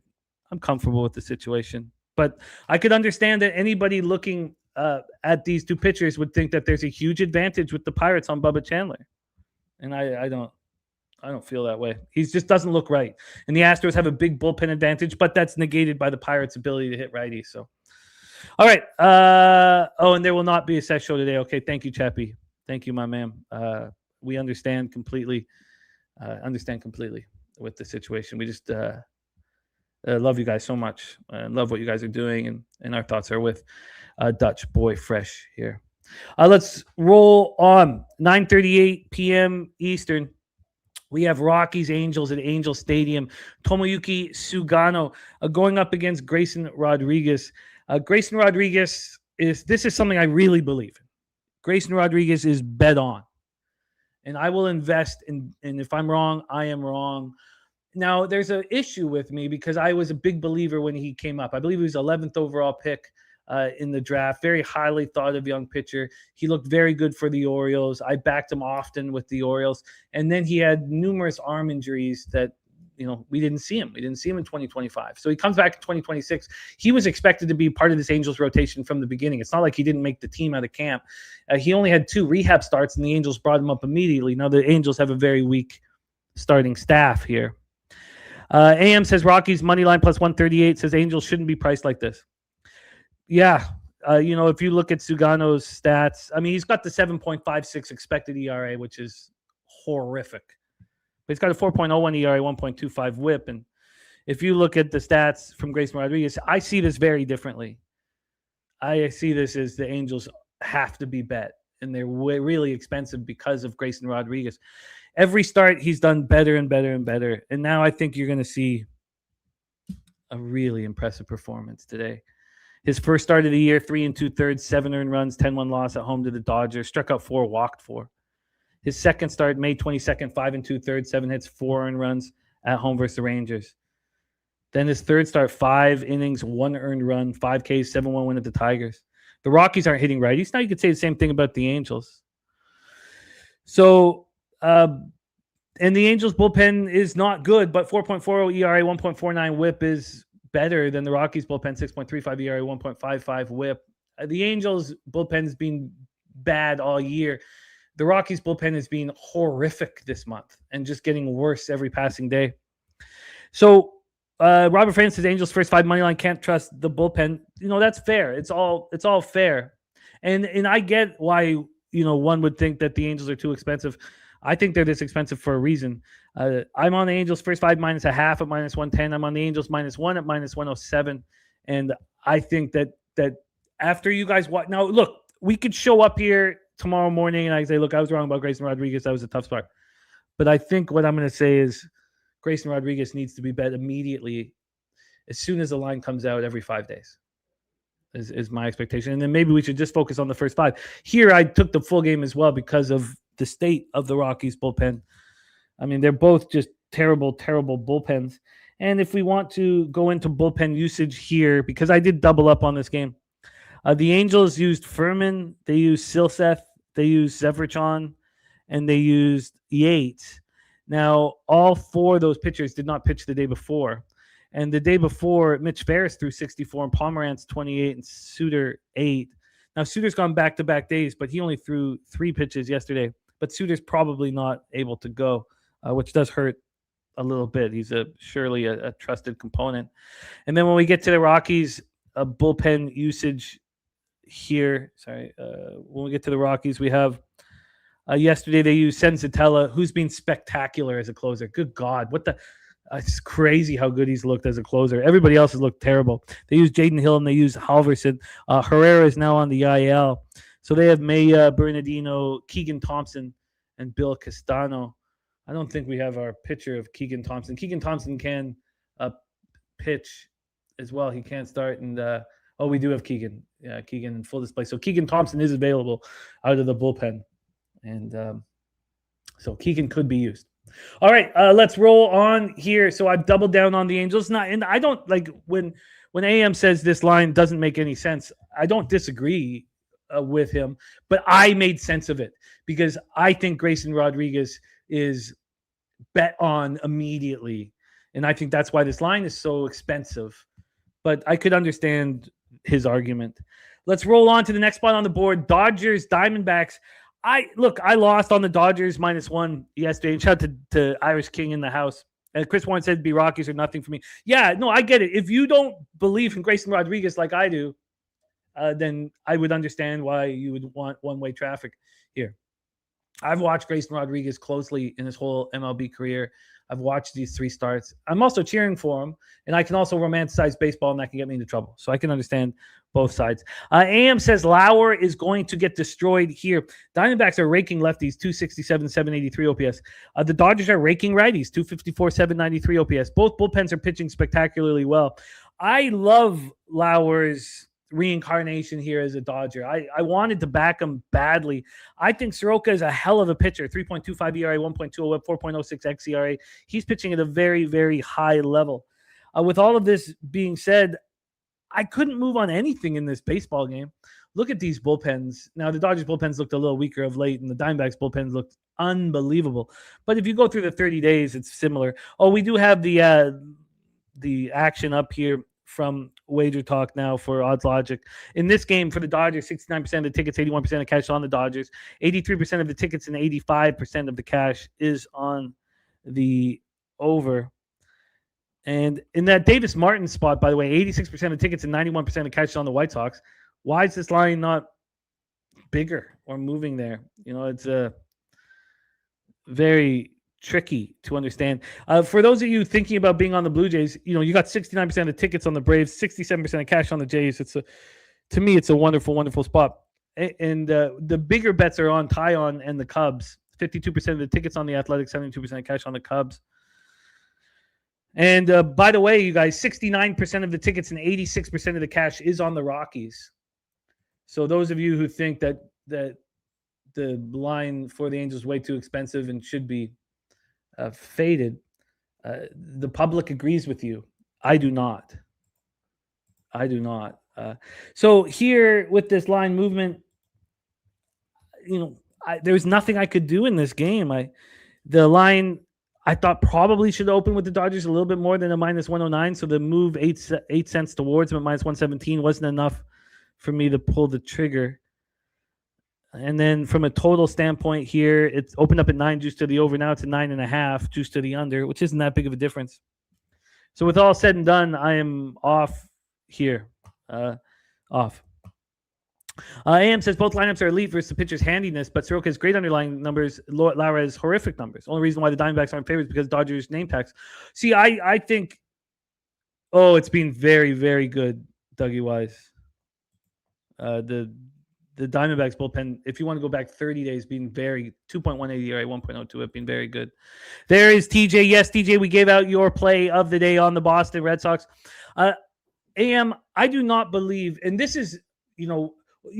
I'm comfortable with the situation. But I could understand that anybody looking at these 2 pitchers would think that there's a huge advantage with the Pirates on Bubba Chandler, and I don't feel that way. He just doesn't look right. And the Astros have a big bullpen advantage, but that's negated by the Pirates' ability to hit righties. So. All right. And there will not be a set show today. Okay. Thank you, Chappie. Thank you, my man. We understand completely. With the situation. We just love you guys so much. Love what you guys are doing, and our thoughts are with Dutch Boy Fresh here. Let's roll on. 9:38 p.m. Eastern. We have Rockies Angels at Angel Stadium. Tomoyuki Sugano going up against Grayson Rodriguez. Grayson Rodriguez is something I really believe in. Grayson Rodriguez is bet on. And I will invest in, and if I'm wrong, I am wrong. Now, there's an issue with me because I was a big believer when he came up. I believe he was 11th overall pick in the draft. Very highly thought of young pitcher. He looked very good for the Orioles. I backed him often with the Orioles. And then he had numerous arm injuries that, we didn't see him. We didn't see him in 2025. So he comes back in 2026. He was expected to be part of this Angels rotation from the beginning. It's not like he didn't make the team out of camp. He only had 2 rehab starts, and the Angels brought him up immediately. Now, the Angels have a very weak starting staff here. AM says Rockies money line plus 138, says Angels shouldn't be priced like this. Yeah. If you look at Sugano's stats, I mean, he's got the 7.56 expected ERA, which is horrific. But he's got a 4.01 ERA, 1.25 whip. And if you look at the stats from Grayson Rodriguez, I see this very differently. I see this as the Angels have to be bet, and they're really expensive because of Grayson Rodriguez. Every start, he's done better and better and better. And now I think you're going to see a really impressive performance today. His first start of the year, 3 2/3, 7 earned runs, 10-1 loss at home to the Dodgers, struck out 4, walked 4. His second start, May 22nd, 5 2/3, 7 hits, 4 earned runs at home versus the Rangers. Then his third start, 5 innings, 1 earned run, 5 Ks, 7-1 win at the Tigers. The Rockies aren't hitting righties. Now you could say the same thing about the Angels. So, and the Angels bullpen is not good, but 4.40 ERA, 1.49 whip is better than the Rockies bullpen, 6.35 ERA, 1.55 whip. The Angels bullpen's been bad all year. The Rockies bullpen has been horrific this month and just getting worse every passing day. So Robert Francis says Angels first 5 money line, can't trust the bullpen. That's fair. It's all fair. And I get why, one would think that the Angels are too expensive. I think they're this expensive for a reason. I'm on the Angels first 5 minus a half at minus 110. I'm on the Angels -1 at minus 107. And I think that after you guys watch, now look, we could show up here tomorrow morning and I say, look, I was wrong about Grayson Rodriguez. That was a tough start. But I think what I'm going to say is Grayson Rodriguez needs to be bet immediately as soon as the line comes out every 5 days is my expectation. And then maybe we should just focus on the first 5. Here, I took the full game as well because of the state of the Rockies bullpen. I mean, they're both just terrible, terrible bullpens. And if we want to go into bullpen usage here, because I did double up on this game, the Angels used Furman, they used Silseth, they used Severchon, and they used Yates. Now, all 4 of those pitchers did not pitch the day before. And the day before, Mitch Ferris threw 64 and Pomerantz 28 and Suter 8. Now, Suter's gone back-to-back days, but he only threw 3 pitches yesterday. But Suter's probably not able to go, which does hurt a little bit. He's surely a trusted component. And then when we get to the Rockies, bullpen usage here. When we get to the Rockies, we have yesterday they used Senzatella, who's been spectacular as a closer. Good God, it's crazy how good he's looked as a closer. Everybody else has looked terrible. They used Jaden Hill and they used Halverson. Herrera is now on the IL. So they have Maya, Bernardino, Keegan Thompson, and Bill Castano. I don't think we have our picture of Keegan Thompson. Keegan Thompson can pitch as well. He can't start. And we do have Keegan. Yeah, Keegan in full display. So Keegan Thompson is available out of the bullpen. And so Keegan could be used. All right, let's roll on here. So I've doubled down on the Angels. And I don't like when AM says this line doesn't make any sense. I don't disagree with him, but I made sense of it because I think Grayson Rodriguez is bet on immediately. And I think that's why this line is so expensive. But I could understand his argument. Let's roll on to the next spot on the board. Dodgers, Diamondbacks. I lost on the Dodgers -1 yesterday. And shout out to Irish King in the house. And Chris Warren said, be Rockies or nothing for me. Yeah, no, I get it. If you don't believe in Grayson Rodriguez like I do, then I would understand why you would want one-way traffic here. I've watched Grayson Rodriguez closely in his whole MLB career. I've watched these 3 starts. I'm also cheering for him, and I can also romanticize baseball, and that can get me into trouble. So I can understand both sides. AM says Lauer is going to get destroyed here. Diamondbacks are raking lefties, 267, 783 OPS. The Dodgers are raking righties, 254, 793 OPS. Both bullpens are pitching spectacularly well. I love Lauer's reincarnation here as a Dodger. I wanted to back him badly. I think Soroka is a hell of a pitcher. 3.25 ERA, 1.20 whip, 4.06 xERA. He's pitching at a very, very high level. With all of this being said, I couldn't move on anything in this baseball game. Look at these bullpens. Now, the Dodgers bullpens looked a little weaker of late, and the Diamondbacks bullpens looked unbelievable. But if you go through the 30 days, it's similar. Oh, we do have the action up here from Wager Talk now for Odds Logic. In this game for the Dodgers, 69% of the tickets, 81% of cash on the Dodgers, 83% of the tickets, and 85% of the cash is on the over. And in that Davis Martin spot, by the way, 86% of tickets and 91% of cash on the White Sox. Why is this line not bigger or moving there? It's a very tricky to understand. For those of you thinking about being on the Blue Jays, you got 69% of tickets on the Braves, 67% of cash on the Jays. To me, it's a wonderful, wonderful spot. And the bigger bets are on Tyon and the Cubs. 52% of the tickets on the Athletics, 72% of cash on the Cubs. And by the way, you guys, 69% of the tickets and 86% of the cash is on the Rockies. So those of you who think that the line for the Angels is way too expensive and should be faded, the public agrees with you. I do not. So here with this line movement, there's nothing I could do in this game. The line I thought probably should open with the Dodgers a little bit more than a -109. So the move 8 cents towards them at -117 wasn't enough for me to pull the trigger. And then from a total standpoint here, it's opened up at 9 juice to the over. Now it's a 9.5 juice to the under, which isn't that big of a difference. So with all said and done, I am off here. Off. AM says both lineups are elite versus the pitcher's handiness, but Soroka has great underlying numbers. Lara has horrific numbers. Only reason why the Diamondbacks aren't favorites because Dodgers name tags. See, I think, it's been very, very good, Dougie Wise. The Diamondbacks bullpen, if you want to go back 30 days, being very 2.18 ERA, 1.02 have been very good. There is TJ. Yes, TJ, we gave out your play of the day on the Boston Red Sox. AM, I do not believe, and this is, you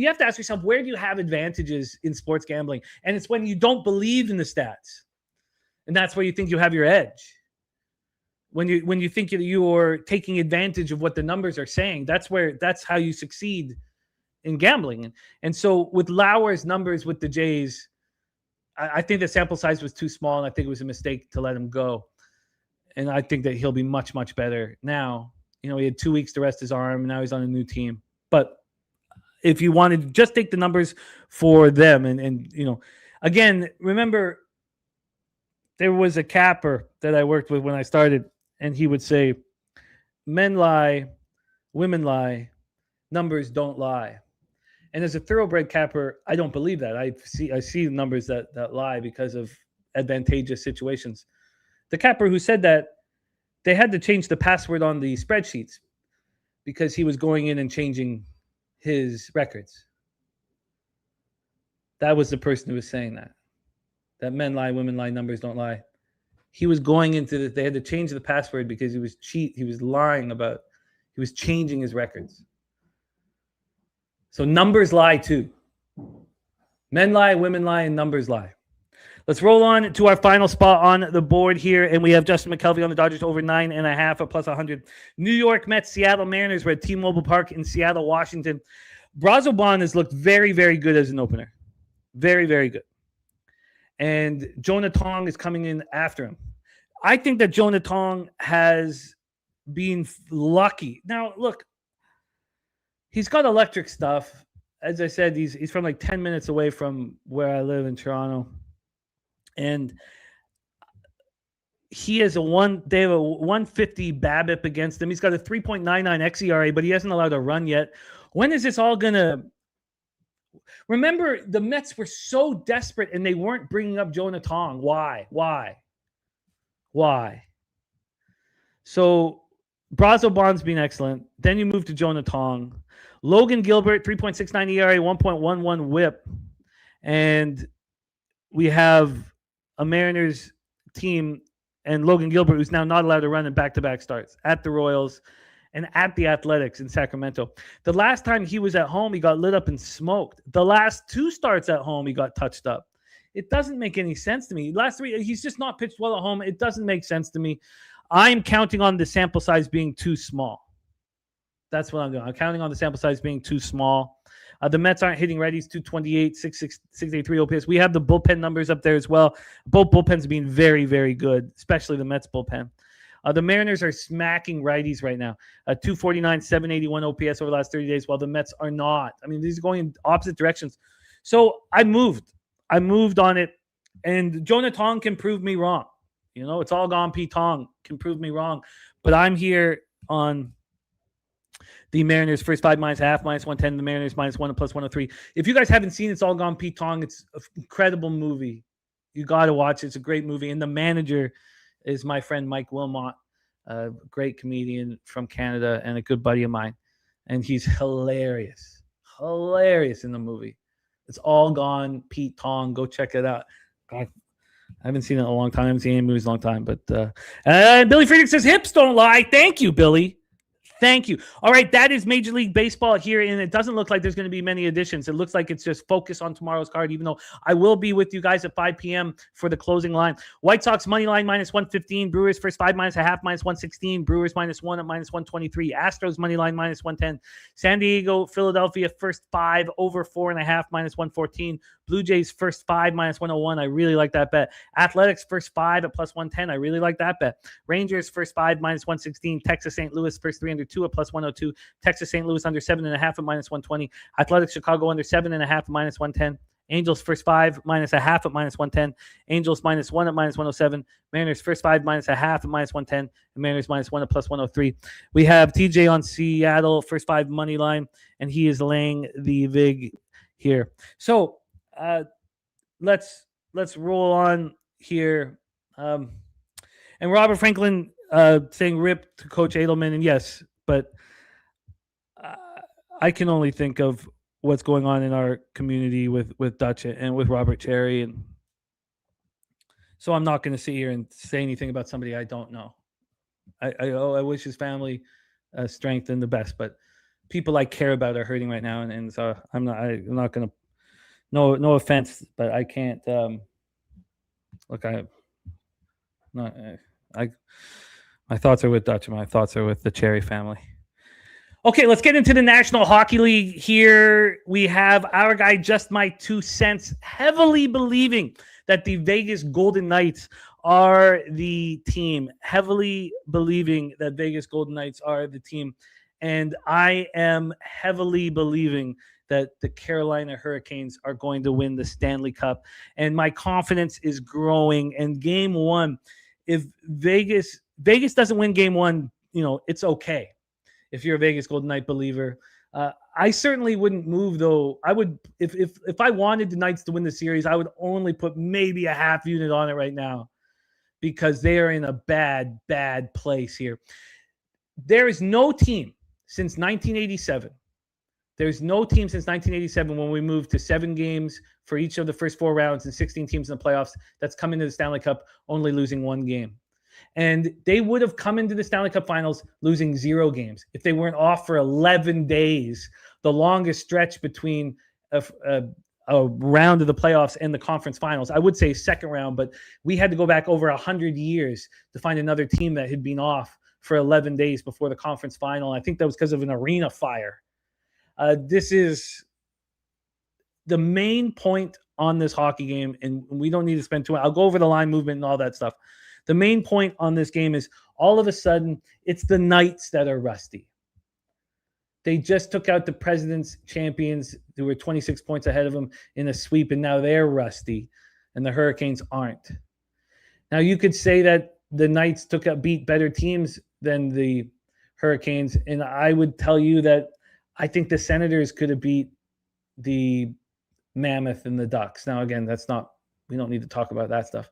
have to ask yourself, where do you have advantages in sports gambling? And it's when you don't believe in the stats. And that's where you think you have your edge. When you think you're taking advantage of what the numbers are saying, that's how you succeed in gambling. And so with Lauer's numbers with the Jays, I think the sample size was too small, and I think it was a mistake to let him go. And I think that he'll be much, much better now. He had 2 weeks to rest his arm, and now he's on a new team. But if you wanted to just take the numbers for them, and again, remember, there was a capper that I worked with when I started, and he would say, men lie, women lie, numbers don't lie. And as a thoroughbred capper, I don't believe that. I see numbers that lie because of advantageous situations. The capper who said that, they had to change the password on the spreadsheets because he was going in and changing his records. That was the person who was saying that men lie, women lie, numbers don't lie. He was going into they had to change the password because he was lying about, he was changing his records. So numbers lie too. Men lie, women lie, and numbers lie. Let's roll on to our final spot on the board here, and we have Justin McKelvey on the Dodgers over 9.5 at plus 100. New York Mets, Seattle Mariners. We're at T-Mobile Park in Seattle, Washington. Brazoban has looked very, very good as an opener. Very, very good. And Jonah Tong is coming in after him. I think that Jonah Tong has been lucky. Now, look, he's got electric stuff. As I said, he's from like 10 minutes away from where I live in Toronto. And they have a 150 BABIP against him. He's got a 3.99 xERA, but he hasn't allowed a run yet. When is this all going to... Remember, the Mets were so desperate and they weren't bringing up Jonah Tong. Why? So Brazoban's been excellent. Then you move to Jonah Tong. Logan Gilbert, 3.69 ERA, 1.11 whip. And we have a Mariners team and Logan Gilbert, who's now not allowed to run in back-to-back starts at the Royals and at the Athletics in Sacramento. The last time he was at home, he got lit up and smoked. The last 2 starts at home, he got touched up. It doesn't make any sense to me. Last 3, he's just not pitched well at home. It doesn't make sense to me. I'm counting on the sample size being too small. That's what I'm doing. I'm counting on the sample size being too small. The Mets aren't hitting righties, 228, 683 OPS. We have the bullpen numbers up there as well. Both bullpens being very, very good, especially the Mets bullpen. The Mariners are smacking righties right now. 249, 781 OPS over the last 30 days, while the Mets are not. I mean, these are going in opposite directions. So I moved on it, and Jonah Tong can prove me wrong. It's all gone. Pete Tong can prove me wrong. But I'm here on the Mariners first 5 minus half, minus 110. The Mariners minus 1 and plus 103. If you guys haven't seen It's All Gone Pete Tong, it's an incredible movie. You got to watch it. It's a great movie. And the manager is my friend Mike Wilmot, a great comedian from Canada and a good buddy of mine. And he's hilarious in the movie. It's All Gone Pete Tong. Go check it out. God, I haven't seen it in a long time. I haven't seen any movies in a long time. But Billy Friedrich says hips don't lie. Thank you, Billy. Thank you. All right, that is Major League Baseball here, and it doesn't look like there's going to be many additions. It looks like it's just focus on tomorrow's card, even though I will be with you guys at 5 p.m. for the closing line. White Sox money line minus 115. Brewers first 5 minus a half minus 116. Brewers minus 1 at minus 123. Astros money line minus 110. San Diego, Philadelphia first 5 over 4.5 minus 114. Blue Jays first 5 minus 101. I really like that bet. Athletics first 5 at plus 110. I really like that bet. Rangers first 5 minus 116. Texas St. Louis first 300. 2 at plus 102. Texas St. Louis under 7.5 at minus 120. Athletic Chicago under 7.5 at minus 110. Angels first 5 minus a half at minus 110. Angels minus 1 at minus 107. Mariners first 5 minus a half at minus 110. And Mariners minus 1 at plus 103. We have TJ on Seattle first 5 money line, and he is laying the vig here. So let's roll on here. And Robert Franklin saying rip to Coach Edelman, and yes, but I can only think of what's going on in our community with Dutch and with Robert Cherry, and so I'm not going to sit here and say anything about somebody I don't know. I wish his family strength and the best, but people I care about are hurting right now, and so I'm not going to. No offense, but I can't. Look, my thoughts are with Dutch, and my thoughts are with the Cherry family. Okay, let's get into the National Hockey League here. We have our guy, Just My 2 Cents, heavily believing that the Vegas Golden Knights are the team. Heavily believing that Vegas Golden Knights are the team. And I am heavily believing that the Carolina Hurricanes are going to win the Stanley Cup. And my confidence is growing. And game one, if Vegas doesn't win game one, it's okay. If you're a Vegas Golden Knight believer, I certainly wouldn't move, though. I would, if I wanted the Knights to win the series, I would only put maybe a half unit on it right now, because they are in a bad place here. There is no team since 1987. There's no team since 1987, when we moved to 7 games for each of the first 4 rounds and 16 teams in the playoffs, that's come into the Stanley Cup only losing 1 game. And they would have come into the Stanley Cup Finals losing 0 games if they weren't off for 11 days, the longest stretch between a round of the playoffs and the conference finals. I would say second round, but we had to go back over 100 years to find another team that had been off for 11 days before the conference final. I think that was because of an arena fire. This is the main point on this hockey game, and we don't need to spend too much. I'll go over the line movement and all that stuff. The main point on this game is all of a sudden it's the Knights that are rusty. They just took out the President's champions who were 26 points ahead of them in a sweep, and now they're rusty, and the Hurricanes aren't. Now, you could say that the Knights beat better teams than the Hurricanes, and I would tell you that I think the Senators could have beat the Mammoth and the Ducks. Now, again, we don't need to talk about that stuff.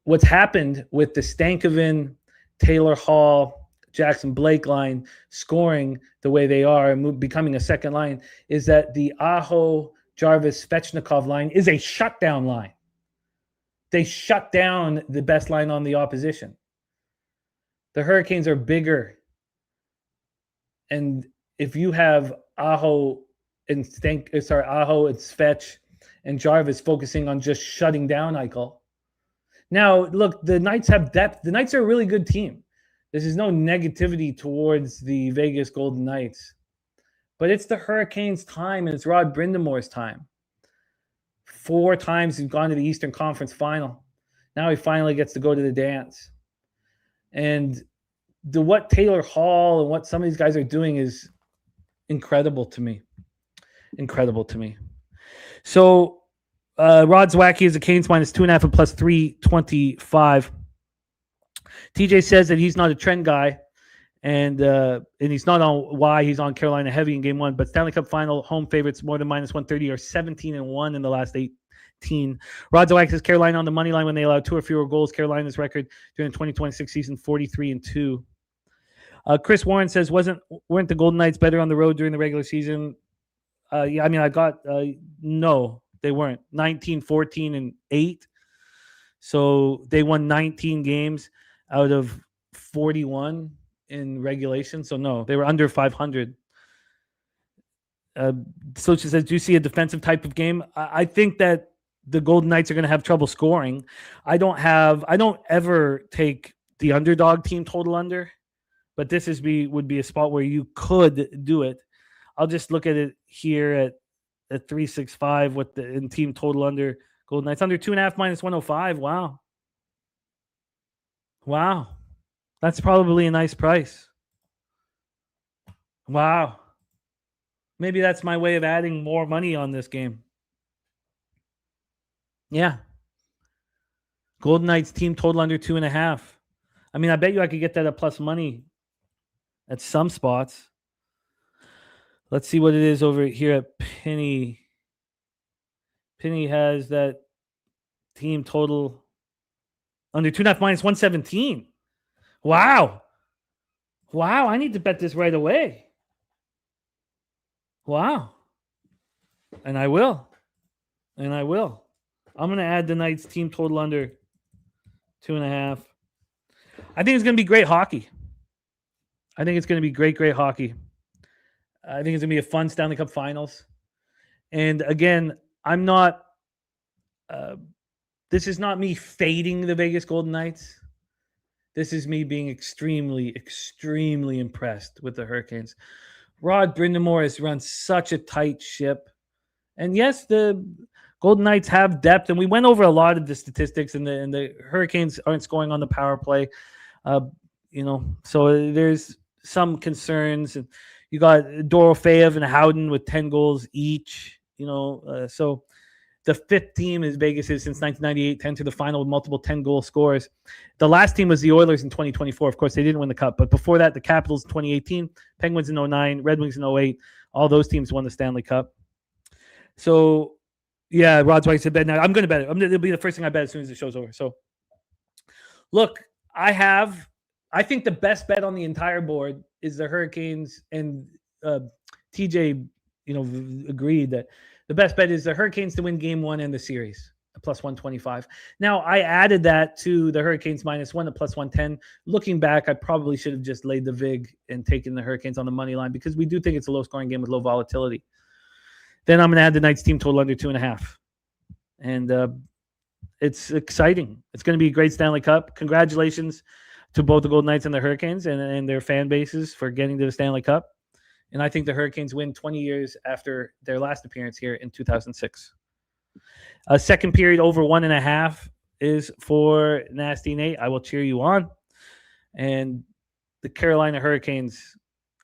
What's happened with the Stankoven, Taylor Hall, Jackson Blake line scoring the way they are and becoming a second line is that the Aho, Jarvis, Svechnikov line is a shutdown line. They shut down the best line on the opposition. The Hurricanes are bigger. And if you have Aho and Svech and Jarvis focusing on just shutting down Eichel. Now, look, the Knights have depth. The Knights are a really good team. This is no negativity towards the Vegas Golden Knights. But it's the Hurricanes' time, and it's Rod Brindamore's time. 4 times he's gone to the Eastern Conference Final. Now he finally gets to go to the dance. And what Taylor Hall and what some of these guys are doing is incredible to me. Incredible to me. So, Rod's wacky is a Canes minus 2.5 and plus 325. TJ says that he's not a trend guy, and he's not on why he's on Carolina heavy in game 1. But Stanley Cup Final home favorites more than minus 130 are 17-1 in the last 18. Rod's wacky says Carolina on the money line when they allow 2 or fewer goals. Carolina's record during the 2026 season 43-2. Chris Warren says weren't the Golden Knights better on the road during the regular season? Yeah, I mean, no. They weren't. 19, 14, and 8. So they won 19 games out of 41 in regulation. So no, they were under 500. So she says, do you see a defensive type of game? I think that the Golden Knights are going to have trouble scoring. I don't ever take the underdog team total under, but this would be a spot where you could do it. I'll just look at it here at 365 with the team total under Golden Knights under 2.5 minus 105. Wow. That's probably a nice price. Wow. Maybe that's my way of adding more money on this game. Yeah. Golden Knights team total under 2.5. I mean, I bet you I could get that at plus money at some spots. Let's see what it is over here at Penny. Penny has that team total under 2.5 minus 117. Wow. Wow. I need to bet this right away. Wow. And I will. I'm going to add the Knights team total under 2.5. I think it's going to be great hockey. I think it's going to be great hockey. I think it's going to be a fun Stanley Cup Finals. And again, I'm not. This is not me fading the Vegas Golden Knights. This is me being extremely, extremely impressed with the Hurricanes. Rod Brindamore has run such a tight ship. And yes, the Golden Knights have depth, and we went over a lot of the statistics, and the Hurricanes aren't scoring on the power play. So there's some concerns. And you got Dorofeev and Howden with 10 goals each. So the fifth team is Vegas is since 1998, 10 to the final with multiple 10-goal scores. The last team was the Oilers in 2024. Of course, they didn't win the Cup. But before that, the Capitals in 2018, Penguins in 2009, Red Wings in 2008. All those teams won the Stanley Cup. So, yeah, Rod's White said bet now. I'm going to bet it. It'll be the first thing I bet as soon as the show's over. So, look, I think the best bet on the entire board is the Hurricanes, and TJ, agreed that the best bet is the Hurricanes to win game one and the series, plus 125. Now, I added that to the Hurricanes -1 at plus 110. Looking back, I probably should have just laid the VIG and taken the Hurricanes on the money line because we do think it's a low-scoring game with low volatility. Then I'm going to add the Knights team total under 2.5. And it's exciting. It's going to be a great Stanley Cup. Congratulations to both the Golden Knights and the Hurricanes and their fan bases for getting to the Stanley Cup. And I think the Hurricanes win 20 years after their last appearance here in 2006. Second period over 1.5 is for Nasty Nate. I will cheer you on. And the Carolina Hurricanes,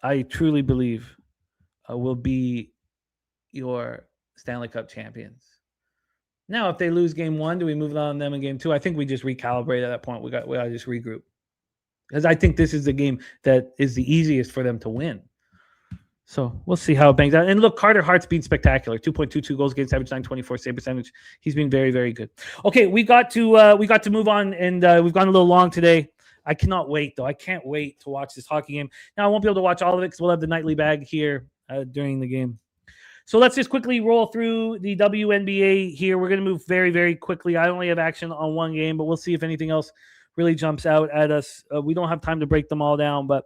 I truly believe, will be your Stanley Cup champions. Now, if they lose game one, do we move on them in game two? I think we just recalibrate at that point. We got to just regroup. Because I think this is the game that is the easiest for them to win. So we'll see how it bangs out. And look, Carter Hart's been spectacular. 2.22 goals against average, 924 save percentage. He's been very, very good. Okay, we got to move on, and we've gone a little long today. I cannot wait, though. I can't wait to watch this hockey game. Now, I won't be able to watch all of it because we'll have the nightly bag here during the game. So let's just quickly roll through the WNBA here. We're going to move very, very quickly. I only have action on one game, but we'll see if anything else really jumps out at us. We don't have time to break them all down, but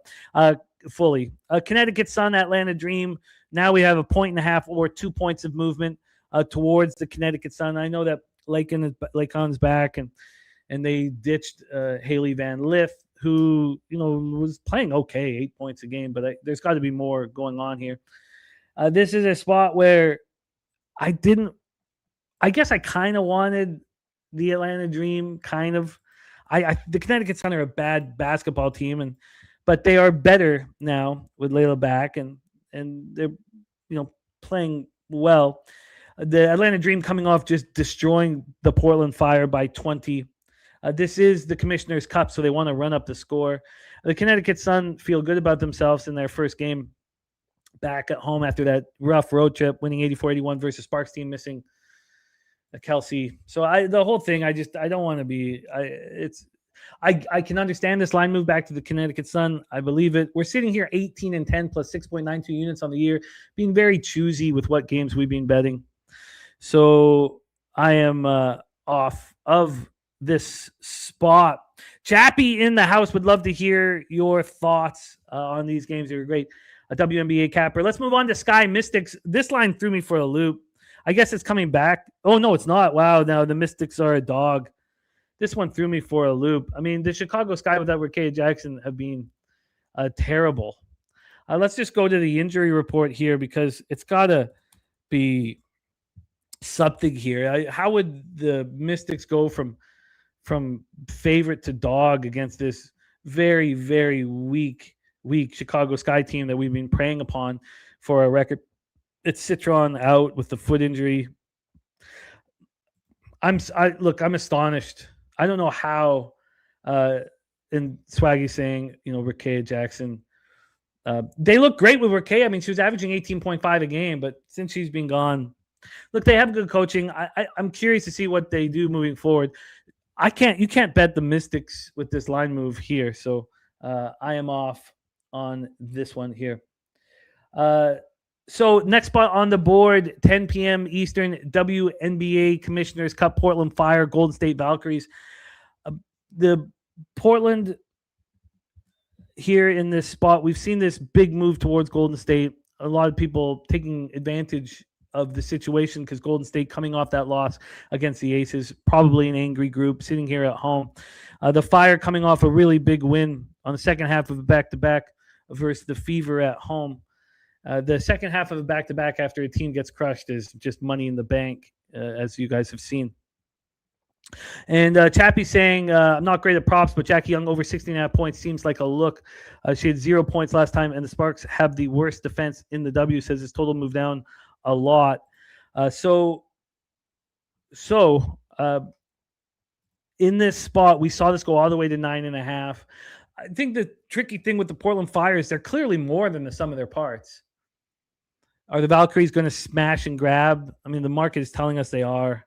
fully. Connecticut Sun, Atlanta Dream. Now we have 1.5 or 2 points of movement towards the Connecticut Sun. I know that Lacon's back, and they ditched Haley Van Lith, who was playing okay, 8 points a game, but there's got to be more going on here. This is a spot where I guess I kind of wanted the Atlanta Dream, kind of. The Connecticut Sun are a bad basketball team, but they are better now with Layla back, and they're playing well. The Atlanta Dream coming off just destroying the Portland Fire by 20. This is the Commissioner's Cup, so they want to run up the score. The Connecticut Sun feel good about themselves in their first game back at home after that rough road trip, winning 84-81 versus Sparks team, missing Kelsey. So the whole thing, I don't want to be. I can understand this line move back to the Connecticut Sun. I believe it. We're sitting here 18-10 plus 6.92 units on the year, being very choosy with what games we've been betting. So I am off of this spot. Chappie in the house would love to hear your thoughts on these games. They were great. A WNBA capper. Let's move on to Sky Mystics. This line threw me for a loop. I guess it's coming back. Oh, no, it's not. Wow, now the Mystics are a dog. This one threw me for a loop. I mean, the Chicago Sky without Rickea Jackson have been terrible. Let's just go to the injury report here because it's got to be something here. How would the Mystics go from favorite to dog against this very, very weak weak Chicago Sky team that we've been preying upon for a record. It's Citron out with the foot injury. I'm astonished. I don't know how. And Swaggy saying, Rickea Jackson. They look great with Rickea. I mean, she was averaging 18.5 a game, but since she's been gone, look, they have good coaching. I'm curious to see what they do moving forward. You can't bet the Mystics with this line move here. So I am off on this one here. So next spot on the board, 10 p.m. Eastern, WNBA Commissioner's Cup, Portland Fire, Golden State Valkyries. The Portland here in this spot, we've seen this big move towards Golden State. A lot of people taking advantage of the situation because Golden State coming off that loss against the Aces, probably an angry group sitting here at home. The Fire coming off a really big win on the second half of a back-to-back versus the Fever at home. The second half of a back-to-back after a team gets crushed is just money in the bank, as you guys have seen. And Chappie saying, I'm not great at props, but Jackie Young over 16.5 points seems like a look. She had 0 points last time, and the Sparks have the worst defense in the W. Says his total moved down a lot. So in this spot, we saw this go all the way to 9.5. I think the tricky thing with the Portland Fire is they're clearly more than the sum of their parts. Are the Valkyries going to smash and grab? I mean, the market is telling us they are.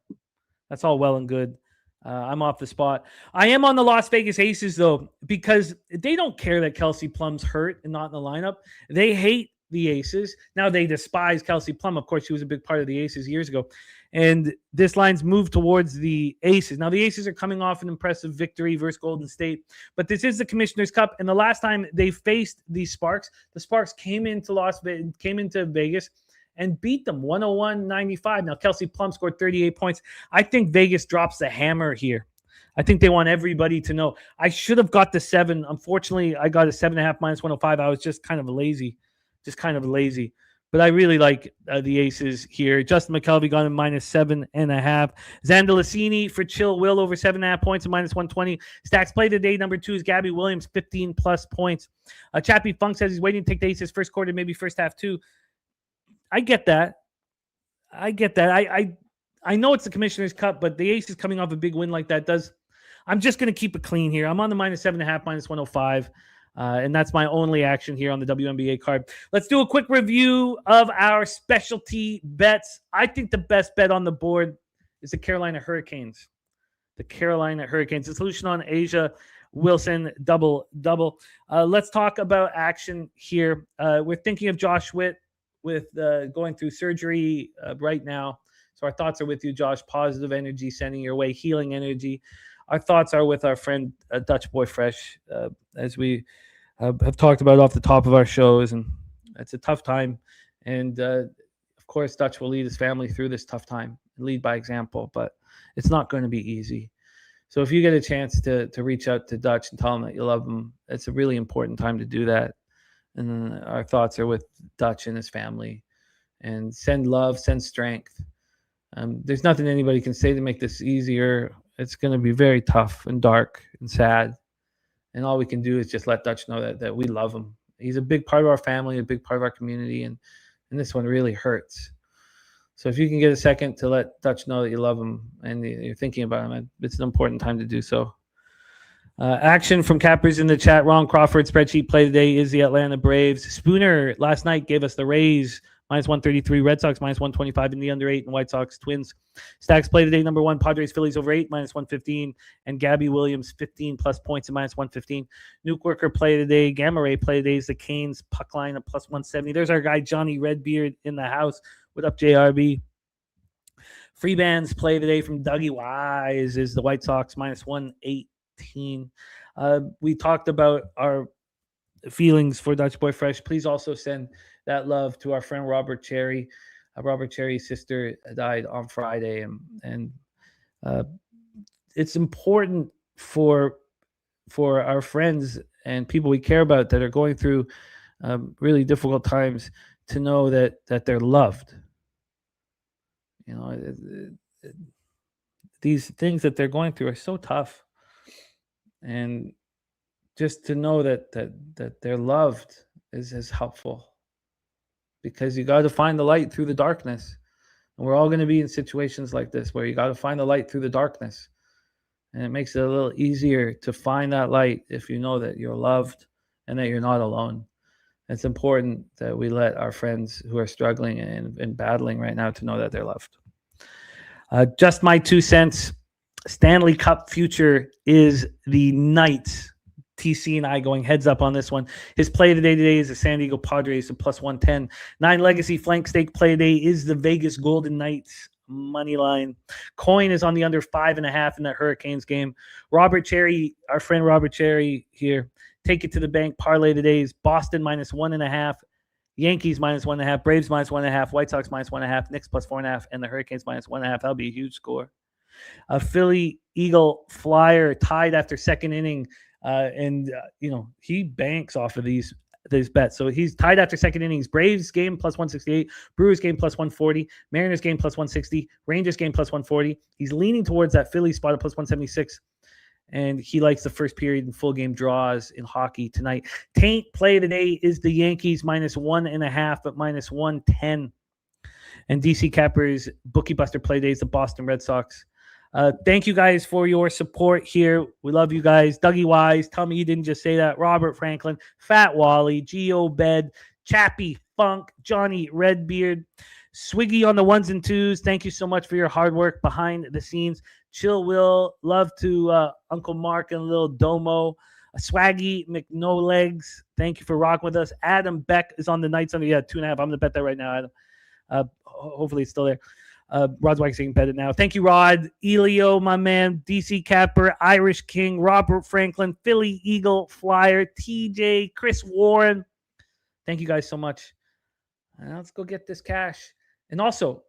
That's all well and good. I'm off the spot. I am on the Las Vegas Aces, though, because they don't care that Kelsey Plum's hurt and not in the lineup. They hate the Aces. Now, they despise Kelsey Plum. Of course, she was a big part of the Aces years ago. And this line's moved towards the Aces. Now, the Aces are coming off an impressive victory versus Golden State. But this is the Commissioner's Cup. And the last time they faced the Sparks came into Vegas and beat them 101-95. Now, Kelsey Plum scored 38 points. I think Vegas drops the hammer here. I think they want everybody to know. I should have got the 7. Unfortunately, I got a 7.5 minus 105. I was just kind of lazy. But I really like the Aces here. Justin McKelvey got him minus 7.5. Xander Lassini for Chill Will over 7.5 points and minus 120. Stacks play today. Number 2 is Gabby Williams, 15 plus points. Chappie Funk says he's waiting to take the Aces first quarter, maybe first half too. I get that. I know it's the Commissioner's Cup, but the Aces coming off a big win like that does. I'm just going to keep it clean here. I'm on the minus 7.5, minus 105. And that's my only action here on the WNBA card. Let's do a quick review of our specialty bets. I think the best bet on the board is the Carolina Hurricanes. The solution on Asia Wilson double. Let's talk about action here. We're thinking of Josh Witt with going through surgery right now. So our thoughts are with you, Josh. Positive energy sending your way, healing energy. Our thoughts are with our friend Dutch Boy Fresh, as we have talked about off the top of our shows. And it's a tough time. And, of course, Dutch will lead his family through this tough time, lead by example. But it's not going to be easy. So if you get a chance to reach out to Dutch and tell him that you love him, it's a really important time to do that. And our thoughts are with Dutch and his family. And send love, send strength. There's nothing anybody can say to make this easier. It's going to be very tough and dark and sad. And all we can do is just let Dutch know that we love him. He's a big part of our family, a big part of our community, and this one really hurts. So if you can get a second to let Dutch know that you love him and you're thinking about him, it's an important time to do so. Action from Cappers in the chat. Ron Crawford spreadsheet play today is the Atlanta Braves. Spooner last night gave us the Rays minus 133, Red Sox minus 125 in the under 8, and White Sox Twins. Stacks play today number 1, Padres Phillies over 8 minus 115, and Gabby Williams 15 plus points at minus 115. Nuke Worker play today. Gamma Ray play today is the Canes puck line at plus 170. There's our guy Johnny Redbeard in the house. What up, JRB? Free bands play today from Dougie Wise is the White Sox minus 118. We talked about our feelings for Dutch Boy Fresh. Please also send that love to our friend Robert Cherry. Robert Cherry's sister died on Friday, and it's important for our friends and people we care about that are going through really difficult times to know that they're loved. You know, these things that they're going through are so tough, and just to know that they're loved is helpful, because you got to find the light through the darkness. And we're all going to be in situations like this where you got to find the light through the darkness. And it makes it a little easier to find that light if you know that you're loved and that you're not alone. It's important that we let our friends who are struggling and battling right now to know that they're loved. Just my 2 cents. Stanley Cup future is the Knights. TC and I going heads up on this one. His play today is the San Diego Padres at plus 110. 9 legacy flank stake play today is the Vegas Golden Knights money line. Coin is on the under 5.5 in that Hurricanes game. Robert Cherry, our friend Robert Cherry here, take it to the bank. Parlay today is Boston minus 1.5. Yankees minus 1.5, Braves minus 1.5, White Sox minus 1.5, Knicks plus 4.5, and the Hurricanes minus 1.5. That'll be a huge score. A Philly Eagle Flyer tied after second inning, he banks off of these bets. So he's tied after second innings. Braves game plus 168, Brewers game plus 140, Mariners game plus 160, Rangers game plus 140. He's leaning towards that Philly spot at plus 176. And he likes the first period and full game draws in hockey tonight. Taint play today is the Yankees minus 1.5 at minus 110. And DC Cappers Bookie Buster play days the Boston Red Sox. Thank you guys for your support here. We love you guys. Dougie Wise, tell me you didn't just say that. Robert Franklin, Fat Wally, Geo Bed, Chappie Funk, Johnny Redbeard, Swiggy on the 1s and 2s. Thank you so much for your hard work behind the scenes. Chill Will, love to Uncle Mark and Little Domo. Swaggy McNolegs, thank you for rocking with us. Adam Beck is on the Knights under 2.5. I'm going to bet that right now, Adam. Hopefully it's still there. Rod's waxing bet it now. Thank you, Rod. Elio, my man. DC Capper, Irish King, Robert Franklin, Philly Eagle Flyer, TJ, Chris Warren. Thank you guys so much. And let's go get this cash. And also,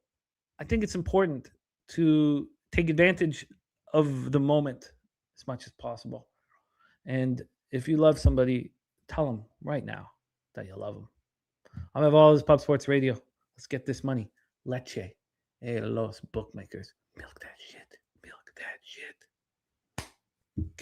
I think it's important to take advantage of the moment as much as possible. And if you love somebody, tell them right now that you love them. I'm Evolves Pub Sports Radio. Let's get this money. Leche. Hey, los bookmakers. Milk that shit. Milk that shit.